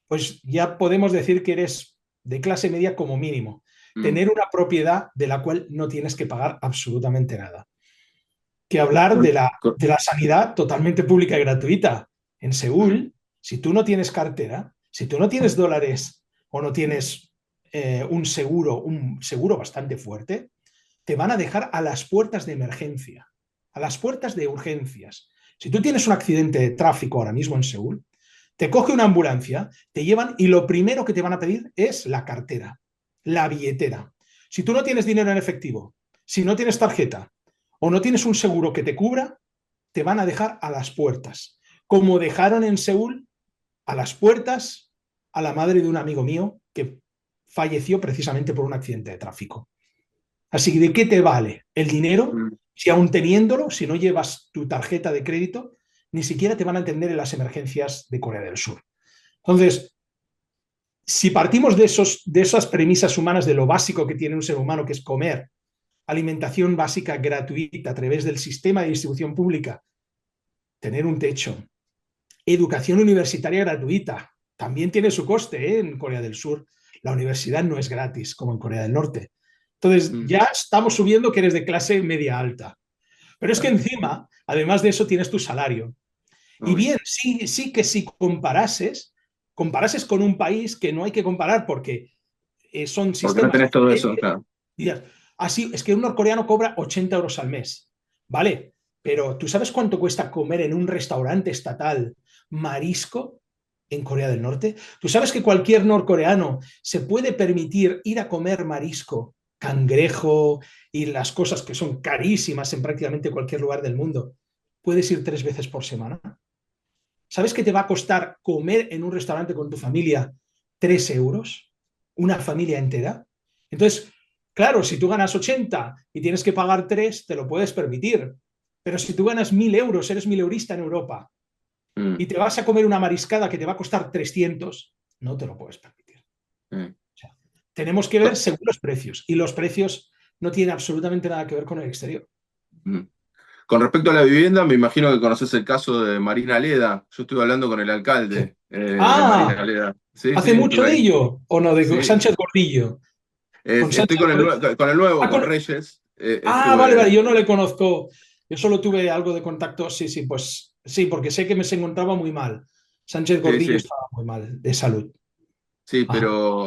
pues ya podemos decir que eres de clase media como mínimo. Mm. Tener una propiedad de la cual no tienes que pagar absolutamente nada. Que hablar Con- con- de la sanidad totalmente pública y gratuita. En Seúl, si tú no tienes cartera, si tú no tienes dólares o no tienes un seguro bastante fuerte, te van a dejar a las puertas de emergencia, a las puertas de urgencias. Si tú tienes un accidente de tráfico ahora mismo en Seúl, te coge una ambulancia, te llevan y lo primero que te van a pedir es la cartera, la billetera. Si tú no tienes dinero en efectivo, si no tienes tarjeta o no tienes un seguro que te cubra, te van a dejar a las puertas. Como dejaron en Seúl a las puertas a la madre de un amigo mío que falleció precisamente por un accidente de tráfico. Así que, ¿de qué te vale el dinero mm, si aún teniéndolo, si no llevas tu tarjeta de crédito, ni siquiera te van a entender en las emergencias de Corea del Sur? Entonces, Si partimos de esas premisas humanas, de lo básico que tiene un ser humano, que es comer, alimentación básica gratuita a través del sistema de distribución pública, tener un techo, educación universitaria gratuita, también tiene su coste, ¿eh? En Corea del Sur la universidad no es gratis como en Corea del Norte. Entonces ya estamos subiendo que eres de clase media alta. Pero es que encima, además de eso, tienes tu salario. Y Obvio. bien, sí que si comparases con un país que no hay que comparar porque son Porque no sistemas tenés todo eso, diferentes, claro. dirás, así es que un norcoreano cobra 80 euros al mes, ¿vale? Pero ¿tú sabes cuánto cuesta comer en un restaurante estatal marisco en Corea del Norte? ¿Tú sabes que cualquier norcoreano se puede permitir ir a comer marisco, cangrejo y las cosas que son carísimas en prácticamente cualquier lugar del mundo? Puedes ir 3 veces por semana. ¿Sabes que te va a costar comer en un restaurante con tu familia 3 euros? Una familia entera. Entonces, claro, si tú ganas 80 y tienes que pagar 3, te lo puedes permitir. Pero si tú ganas 1.000 euros, eres mileurista en Europa Mm, y te vas a comer una mariscada que te va a costar 300, no te lo puedes permitir. mm. O sea, tenemos que ver según los precios y los precios no tienen absolutamente nada que ver con el exterior. Mm. Con respecto a la vivienda, me imagino que conoces el caso de Marina Leda. Yo estuve hablando con el Sí. alcalde de Ah, Marina Leda. Sí, sí, ¿hace mucho estuve de ahí. ello o no? De Sí. Sánchez Gordillo. Con Estoy Sánchez con Gordillo. con el nuevo, Ah, con Reyes. vale, vale, Estuve. yo no le conozco. Yo solo tuve algo de contacto, sí, sí, pues sí, porque sé que me se encontraba muy mal. Sánchez Sí, Gordillo sí. estaba muy mal de salud. Sí, Ajá,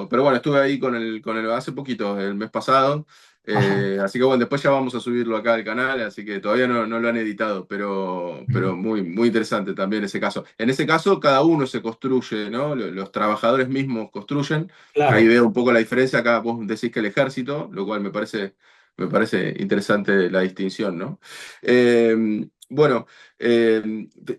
pero bueno, estuve ahí con el hace poquito, el mes pasado. ajá. Así que bueno, después ya vamos a subirlo acá al canal, así que todavía no lo han editado, pero Ujú. muy, muy interesante también ese caso. En ese caso, cada uno se construye, ¿no? Los trabajadores mismos construyen. Ahí Claro. veo un poco la diferencia. Acá vos decís que el ejército, lo cual me parece interesante la distinción, ¿no? Bueno,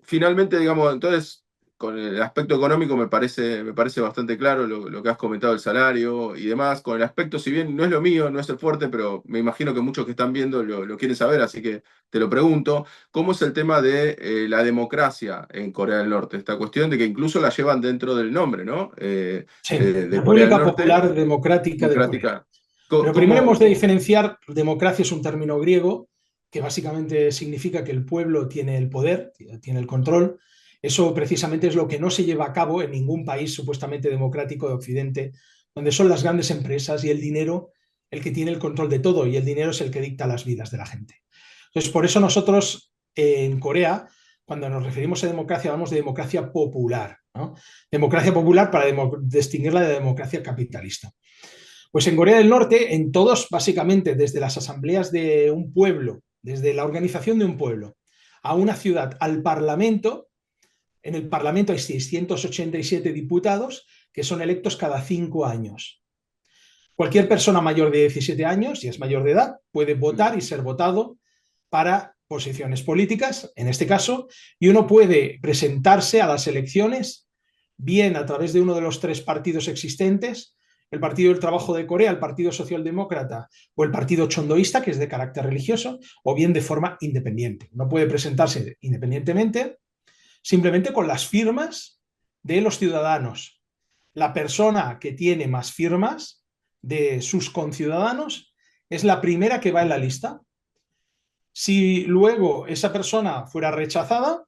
finalmente, digamos, entonces con el aspecto económico me parece bastante claro lo que has comentado, el salario y demás. Con el aspecto, si bien no es lo mío, no es el fuerte, pero me imagino que muchos que están viendo lo quieren saber, así que te lo pregunto. ¿Cómo es el tema de la democracia en Corea del Norte? Esta cuestión de que incluso la llevan dentro del nombre, ¿no? Sí, De Corea del República Norte, Popular Democrática de Corea. democrática. Pero primero hemos ¿Cómo? de diferenciar, democracia es un término griego que básicamente significa que el pueblo tiene el poder, tiene el control. Eso precisamente es lo que no se lleva a cabo en ningún país supuestamente democrático de Occidente, donde son las grandes empresas y el dinero el que tiene el control de todo y el dinero es el que dicta las vidas de la gente. Entonces, por eso nosotros en Corea, cuando nos referimos a democracia, hablamos de democracia popular, ¿no? Democracia popular para distinguirla de democracia capitalista. Pues en Corea del Norte, en todos, básicamente, desde las asambleas de un pueblo, desde la organización de un pueblo, a una ciudad, al Parlamento, en el Parlamento hay 687 diputados que son electos cada 5 años. Cualquier persona mayor de 17 años, si es mayor de edad, puede votar y ser votado para posiciones políticas, en este caso, y uno puede presentarse a las elecciones bien a través de uno de los 3 partidos existentes, el Partido del Trabajo de Corea, el Partido Socialdemócrata o el Partido Chondoísta, que es de carácter religioso, o bien de forma independiente. Uno puede presentarse independientemente, simplemente con las firmas de los ciudadanos. La persona que tiene más firmas de sus conciudadanos es la primera que va en la lista. Si luego esa persona fuera rechazada,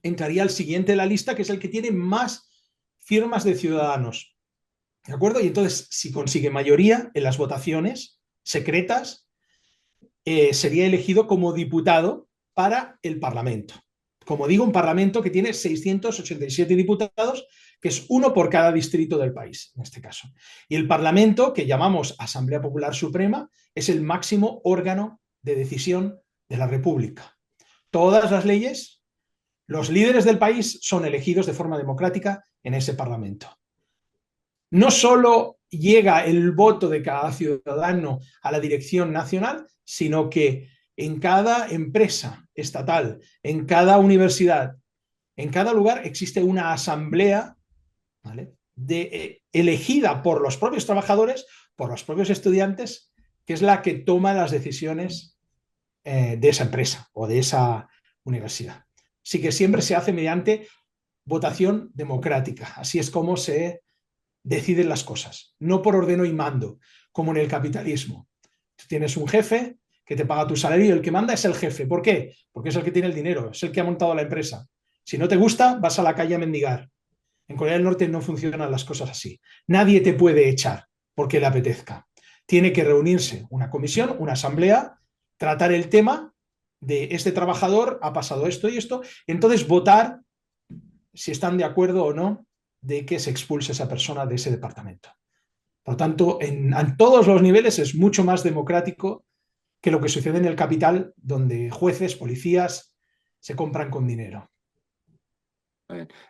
entraría el siguiente en la lista, que es el que tiene más firmas de ciudadanos. ¿De acuerdo? Y entonces, si consigue mayoría en las votaciones secretas, sería elegido como diputado para el Parlamento. Como digo, un Parlamento que tiene 687 diputados, que es uno por cada distrito del país, en este caso. Y el Parlamento, que llamamos Asamblea Popular Suprema, es el máximo órgano de decisión de la República. Todas las leyes, los líderes del país son elegidos de forma democrática en ese Parlamento. No solo llega el voto de cada ciudadano a la dirección nacional, sino que en cada empresa estatal, en cada universidad, en cada lugar existe una asamblea, ¿vale? Elegida por los propios trabajadores, por los propios estudiantes, que es la que toma las decisiones de esa empresa o de esa universidad. Así que siempre se hace mediante votación democrática. Así es como se deciden las cosas, no por ordeno y mando, como en el capitalismo. Tienes un jefe que te paga tu salario y el que manda es el jefe. ¿Por qué? Porque es el que tiene el dinero, es el que ha montado la empresa. Si no te gusta, vas a la calle a mendigar. En Corea del Norte no funcionan las cosas así. Nadie te puede echar porque le apetezca. Tiene que reunirse una comisión, una asamblea, tratar el tema de este trabajador, ha pasado esto y esto, y entonces votar si están de acuerdo o no de que se expulse esa persona de ese departamento. Por tanto, en todos los niveles es mucho más democrático que lo que sucede en el capital, donde jueces, policías se compran con dinero.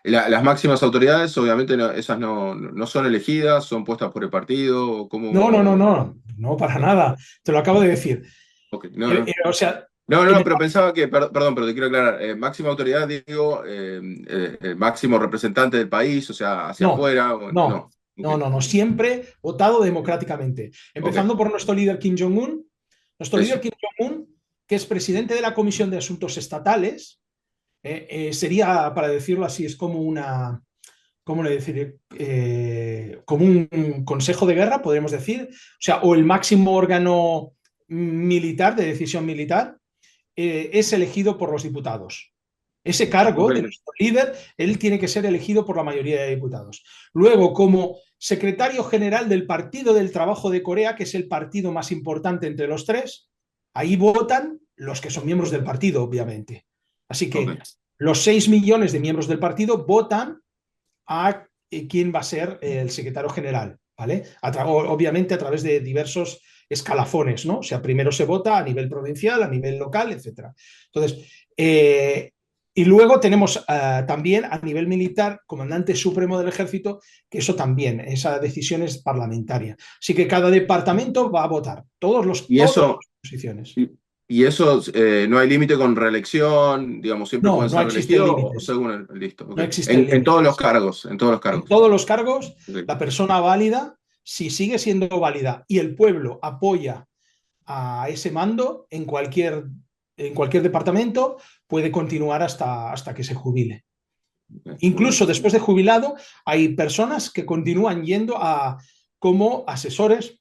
Las máximas autoridades, obviamente, esas no son elegidas, son puestas por el partido, No, no, no, ¿cómo? no, no para nada. Te lo acabo de decir. Ok, no, no. O sea, No, pero pensaba que, perdón, pero te quiero aclarar, máxima autoridad, digo, el máximo representante del país, o sea, hacia no, afuera, o, no, no. Ok, no, no, no, siempre votado democráticamente. ok, Empezando por nuestro líder Kim Jong-un, eso. que es presidente de la Comisión de Asuntos Estatales, sería, para decirlo así, es como una, ¿cómo le decir? Como un consejo de guerra, podríamos decir, o sea, o el máximo órgano militar, de decisión militar, es elegido por los diputados. Ese cargo de Ok, nuestro líder, él tiene que ser elegido por la mayoría de diputados. Luego, como secretario general del Partido del Trabajo de Corea, que es el partido más importante entre los tres, ahí votan los que son miembros del partido, obviamente. Así que ok. los 6 millones de miembros del partido votan a quién va a ser el secretario general, ¿vale? Obviamente a través de diversos escalafones, ¿no? O sea, primero se vota a nivel provincial, a nivel local, etcétera. Entonces, y luego tenemos también a nivel militar, comandante supremo del ejército, que eso también, esa decisión es parlamentaria. Así que cada departamento va a votar, Y todas las eso, posiciones. y, y eso no hay límite con reelección, digamos, siempre No, pueden no ser existen reelegidos o límites, según el listo, ok. no existen En todos los límites. cargos, en todos los En cargos. todos los cargos, Ok, la persona válida, si sigue siendo válida y el pueblo apoya a ese mando en cualquier departamento, puede continuar hasta que se jubile. ok, muy bien. Incluso después de jubilado, hay personas que continúan yendo como asesores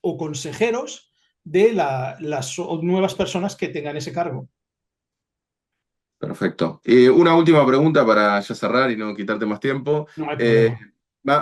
o consejeros de las nuevas personas que tengan ese cargo. Perfecto. Una última pregunta para ya cerrar y no quitarte más tiempo. No hay Eh, problema.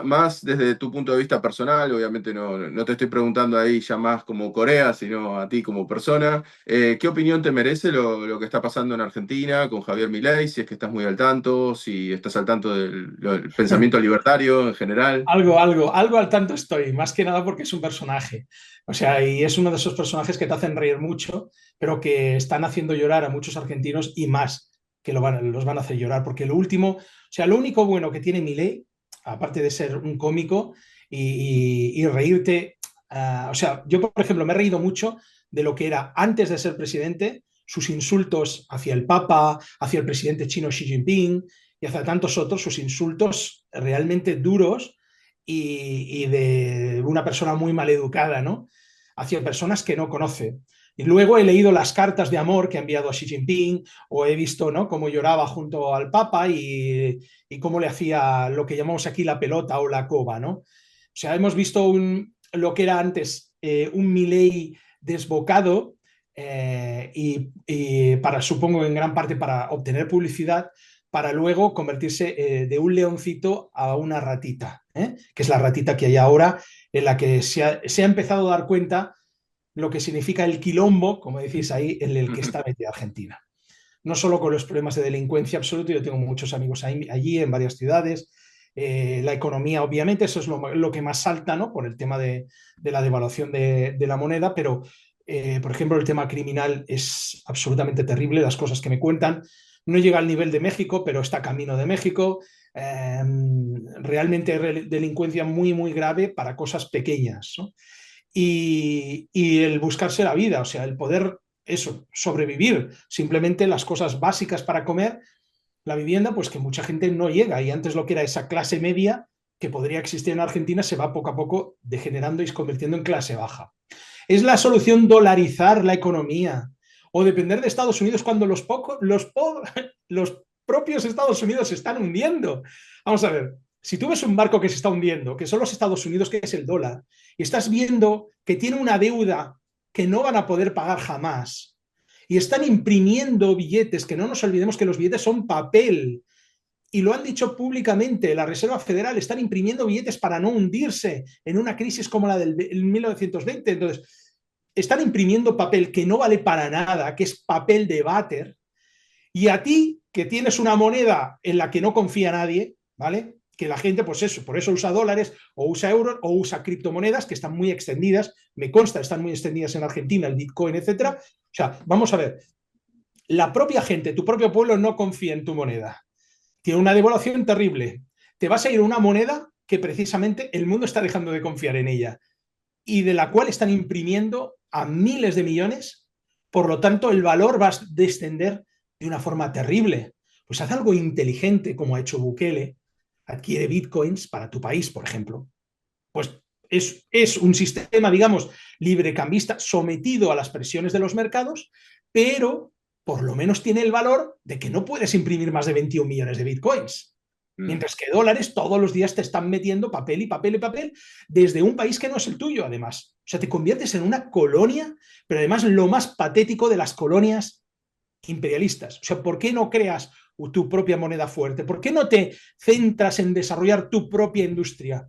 más desde tu punto de vista personal, obviamente no te estoy preguntando ahí ya más como Corea, sino a ti como persona. ¿Qué opinión te merece lo que está pasando en Argentina con Javier Milei? Si es que estás muy al tanto, si estás al tanto del pensamiento libertario en general. Algo al tanto estoy, más que nada porque es un personaje. O sea, y es uno de esos personajes que te hacen reír mucho, pero que están haciendo llorar a muchos argentinos y más que los van a hacer llorar. Porque lo último, o sea, lo único bueno que tiene Milei, aparte de ser un cómico y reírte, o sea, yo por ejemplo me he reído mucho de lo que era antes de ser presidente, sus insultos hacia el Papa, hacia el presidente chino Xi Jinping y hacia tantos otros, sus insultos realmente duros y de una persona muy maleducada, ¿no? Hacia personas que no conoce. Y luego he leído las cartas de amor que ha enviado a Xi Jinping o he visto, ¿no?, cómo lloraba junto al Papa y cómo le hacía lo que llamamos aquí la pelota o la coba, ¿no? O sea, hemos visto lo que era antes un Milei desbocado para, supongo, en gran parte para obtener publicidad, para luego convertirse de un leoncito a una ratita, que es la ratita que hay ahora, en la que se ha empezado a dar cuenta lo que significa el quilombo, como decís ahí, en el que está metida Argentina. No solo con los problemas de delincuencia absoluta, yo tengo muchos amigos allí en varias ciudades, la economía, obviamente, eso es lo que más salta, ¿no?, por el tema de la devaluación de la moneda, pero, por ejemplo, el tema criminal es absolutamente terrible, las cosas que me cuentan. No llega al nivel de México, pero está camino de México. Realmente delincuencia muy, muy grave para cosas pequeñas, ¿no? Y el buscarse la vida, o sea, el poder, eso, sobrevivir, simplemente las cosas básicas para comer, la vivienda, pues que mucha gente no llega y antes lo que era esa clase media que podría existir en Argentina se va poco a poco degenerando y se convirtiendo en clase baja. ¿Es la solución dolarizar la economía o depender de Estados Unidos cuando los propios Estados Unidos se están hundiendo? Vamos a ver, Si tú ves un barco que se está hundiendo, que son los Estados Unidos, que es el dólar, y estás viendo que tiene una deuda que no van a poder pagar jamás, y están imprimiendo billetes, que no nos olvidemos que los billetes son papel, y lo han dicho públicamente, la Reserva Federal están imprimiendo billetes para no hundirse en una crisis como la del 1920. Entonces, están imprimiendo papel que no vale para nada, que es papel de váter, y a ti, que tienes una moneda en la que no confía nadie, ¿vale? Que la gente, pues eso, por eso usa dólares o usa euros o usa criptomonedas que están muy extendidas, me consta, están muy extendidas en Argentina, el Bitcoin, etcétera. O sea, vamos a ver, la propia gente, tu propio pueblo no confía en tu moneda. Tiene una devaluación terrible. Te vas a ir a una moneda que precisamente el mundo está dejando de confiar en ella y de la cual están imprimiendo a miles de millones. Por lo tanto, el valor va a descender de una forma terrible. Pues haz algo inteligente como ha hecho Bukele, adquiere bitcoins para tu país, por ejemplo. Pues es un sistema, digamos, librecambista sometido a las presiones de los mercados, pero por lo menos tiene el valor de que no puedes imprimir más de 21 millones de bitcoins. Mientras que dólares todos los días te están metiendo papel y papel y papel desde un país que no es el tuyo, además. O sea, te conviertes en una colonia, pero además lo más patético de las colonias imperialistas. O sea, ¿por qué no creas tu propia moneda fuerte? ¿Por qué no te centras en desarrollar tu propia industria?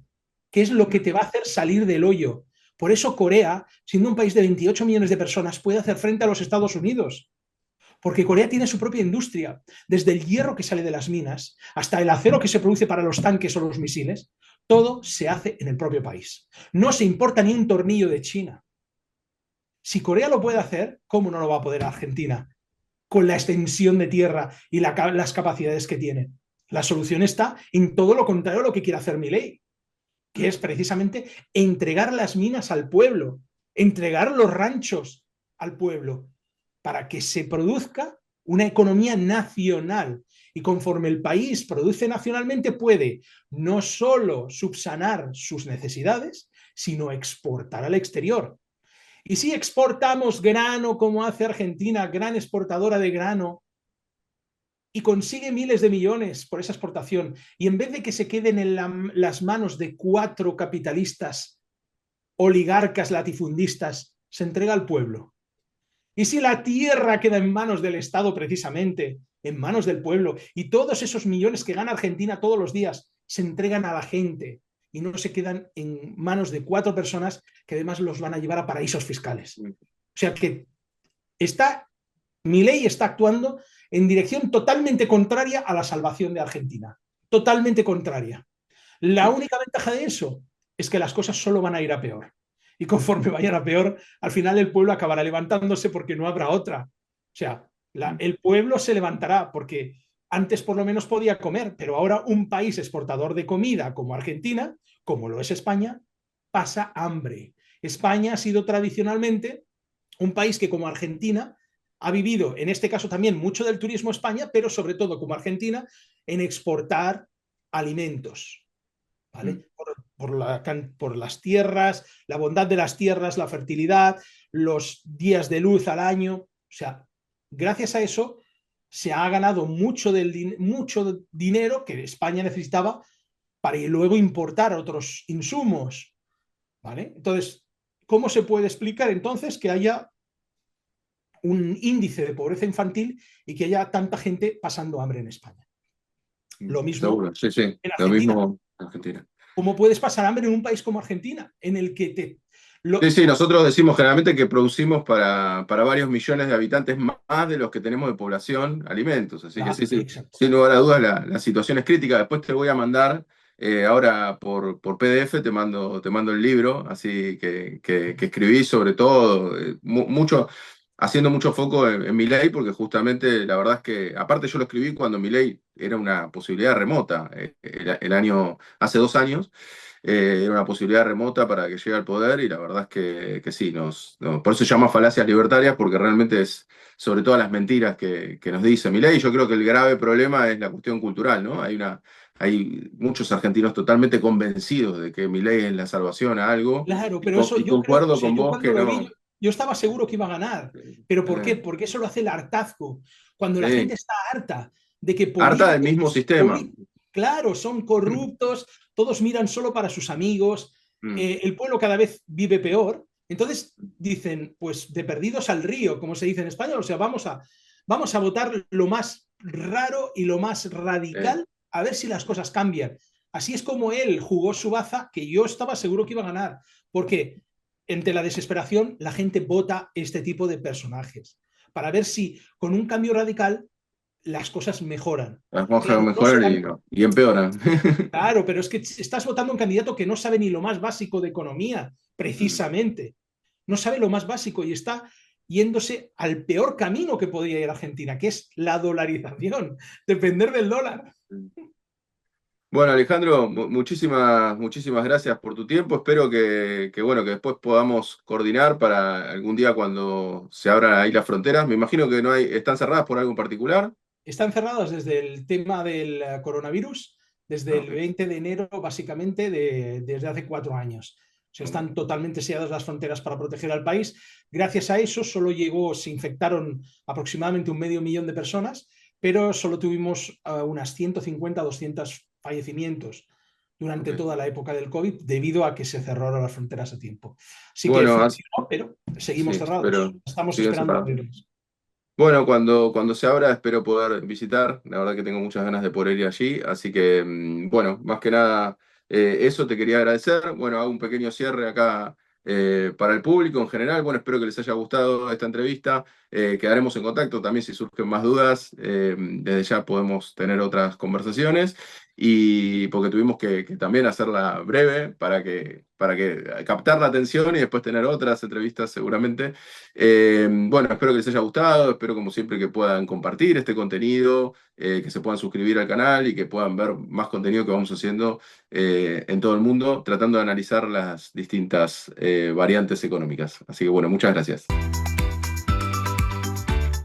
¿Qué es lo que te va a hacer salir del hoyo? Por eso Corea, siendo un país de 28 millones de personas, puede hacer frente a los Estados Unidos. Porque Corea tiene su propia industria, desde el hierro que sale de las minas hasta el acero que se produce para los tanques o los misiles, todo se hace en el propio país. No se importa ni un tornillo de China. Si Corea lo puede hacer, ¿cómo no lo va a poder Argentina? Con la extensión de tierra y las capacidades que tiene. La solución está en todo lo contrario a lo que quiere hacer Milei, que es precisamente entregar las minas al pueblo, entregar los ranchos al pueblo, para que se produzca una economía nacional. Y conforme el país produce nacionalmente, puede no solo subsanar sus necesidades, sino exportar al exterior. Y si exportamos grano, como hace Argentina, gran exportadora de grano, y consigue miles de millones por esa exportación, y en vez de que se queden en las manos de 4 capitalistas, oligarcas latifundistas, se entrega al pueblo. Y si la tierra queda en manos del Estado precisamente, en manos del pueblo, y todos esos millones que gana Argentina todos los días se entregan a la gente y no se quedan en manos de 4 personas que además los van a llevar a paraísos fiscales. O sea que Milei está actuando en dirección totalmente contraria a la salvación de Argentina. Totalmente contraria. La única ventaja de eso es que las cosas solo van a ir a peor. Y conforme vayan a peor, al final el pueblo acabará levantándose porque no habrá otra. O sea, el pueblo se levantará porque antes por lo menos podía comer, pero ahora un país exportador de comida como Argentina, como lo es España, pasa hambre. España ha sido tradicionalmente un país que, como Argentina, ha vivido, en este caso también, mucho del turismo España, pero sobre todo como Argentina, en exportar alimentos, ¿vale? Por las tierras, la bondad de las tierras, la fertilidad, los días de luz al año. O sea, gracias a eso se ha ganado mucho dinero que España necesitaba para luego importar otros insumos, ¿vale? Entonces, ¿cómo se puede explicar entonces que haya un índice de pobreza infantil y que haya tanta gente pasando hambre en España? Lo mismo Seguro, sí, sí, en lo Argentina. mismo en Argentina. ¿Cómo puedes pasar hambre en un país como Argentina, en el que Sí, sí, nosotros decimos generalmente que producimos para varios millones de habitantes más de los que tenemos de población alimentos. Así que sí, sí, exacto. sin lugar a dudas la situación es crítica. Después te voy a mandar, ahora por PDF te mando el libro, así que escribí sobre todo, haciendo mucho foco en Milei, porque justamente la verdad es que, aparte yo lo escribí cuando Milei era una posibilidad remota, hace 2 años. Era una posibilidad remota para que llegue al poder y la verdad es que sí, por eso se llama falacias libertarias, porque realmente es sobre todas las mentiras que nos dice Milei. Yo creo que el grave problema es la cuestión cultural, ¿no? Hay muchos argentinos totalmente convencidos de que Milei es la salvación a algo. Claro, pero eso Y yo creo, o concuerdo sea, con yo vos cuando que lo no. vi, yo estaba seguro que iba a ganar. ¿Pero por qué? Eh, Porque eso lo hace el hartazgo. Cuando la sí. gente está harta de que Harta del mismo sistema. Claro, son corruptos, todos miran solo para sus amigos, el pueblo cada vez vive peor. Entonces dicen, pues de perdidos al río, como se dice en español, o sea, vamos a votar lo más raro y lo más radical a ver si las cosas cambian. Así es como él jugó su baza, que yo estaba seguro que iba a ganar, porque entre la desesperación la gente vota este tipo de personajes para ver si con un cambio radical las cosas mejoran. Las monjas Claro, no mejoran serán, y empeoran. claro, pero es que estás votando a un candidato que no sabe ni lo más básico de economía, precisamente. No sabe lo más básico y está yéndose al peor camino que podría ir Argentina, que es la dolarización, depender del dólar. Bueno, Alejandro, muchísimas gracias por tu tiempo. Espero bueno, que después podamos coordinar para algún día cuando se abran ahí las fronteras. Me imagino que están cerradas por algo en particular. Están cerradas desde el tema del coronavirus, desde el Ok. 20 de enero, básicamente, desde hace 4 años. O sea, están totalmente selladas las fronteras para proteger al país. Gracias a eso, se infectaron aproximadamente 500.000 de personas, pero solo tuvimos unas 150, 200 fallecimientos durante Ok. toda la época del COVID, debido a que se cerraron las fronteras a tiempo. Así que Bueno, funcionó, pero seguimos sí, pero cerrados. Estamos siguen esperando cerradas. abrirlos. Bueno, cuando se abra espero poder visitar. La verdad que tengo muchas ganas de poder ir allí. Así que, bueno, más que nada, eso te quería agradecer. Bueno, hago un pequeño cierre acá para el público en general. Bueno, espero que les haya gustado esta entrevista. Quedaremos en contacto también si surgen más dudas. Desde ya podemos tener otras conversaciones. Y porque tuvimos que también hacerla breve para que captar la atención y después tener otras entrevistas seguramente. Bueno, espero que les haya gustado, espero como siempre que puedan compartir este contenido, que se puedan suscribir al canal y que puedan ver más contenido que vamos haciendo en todo el mundo, tratando de analizar las distintas variantes económicas. Así que bueno, muchas gracias.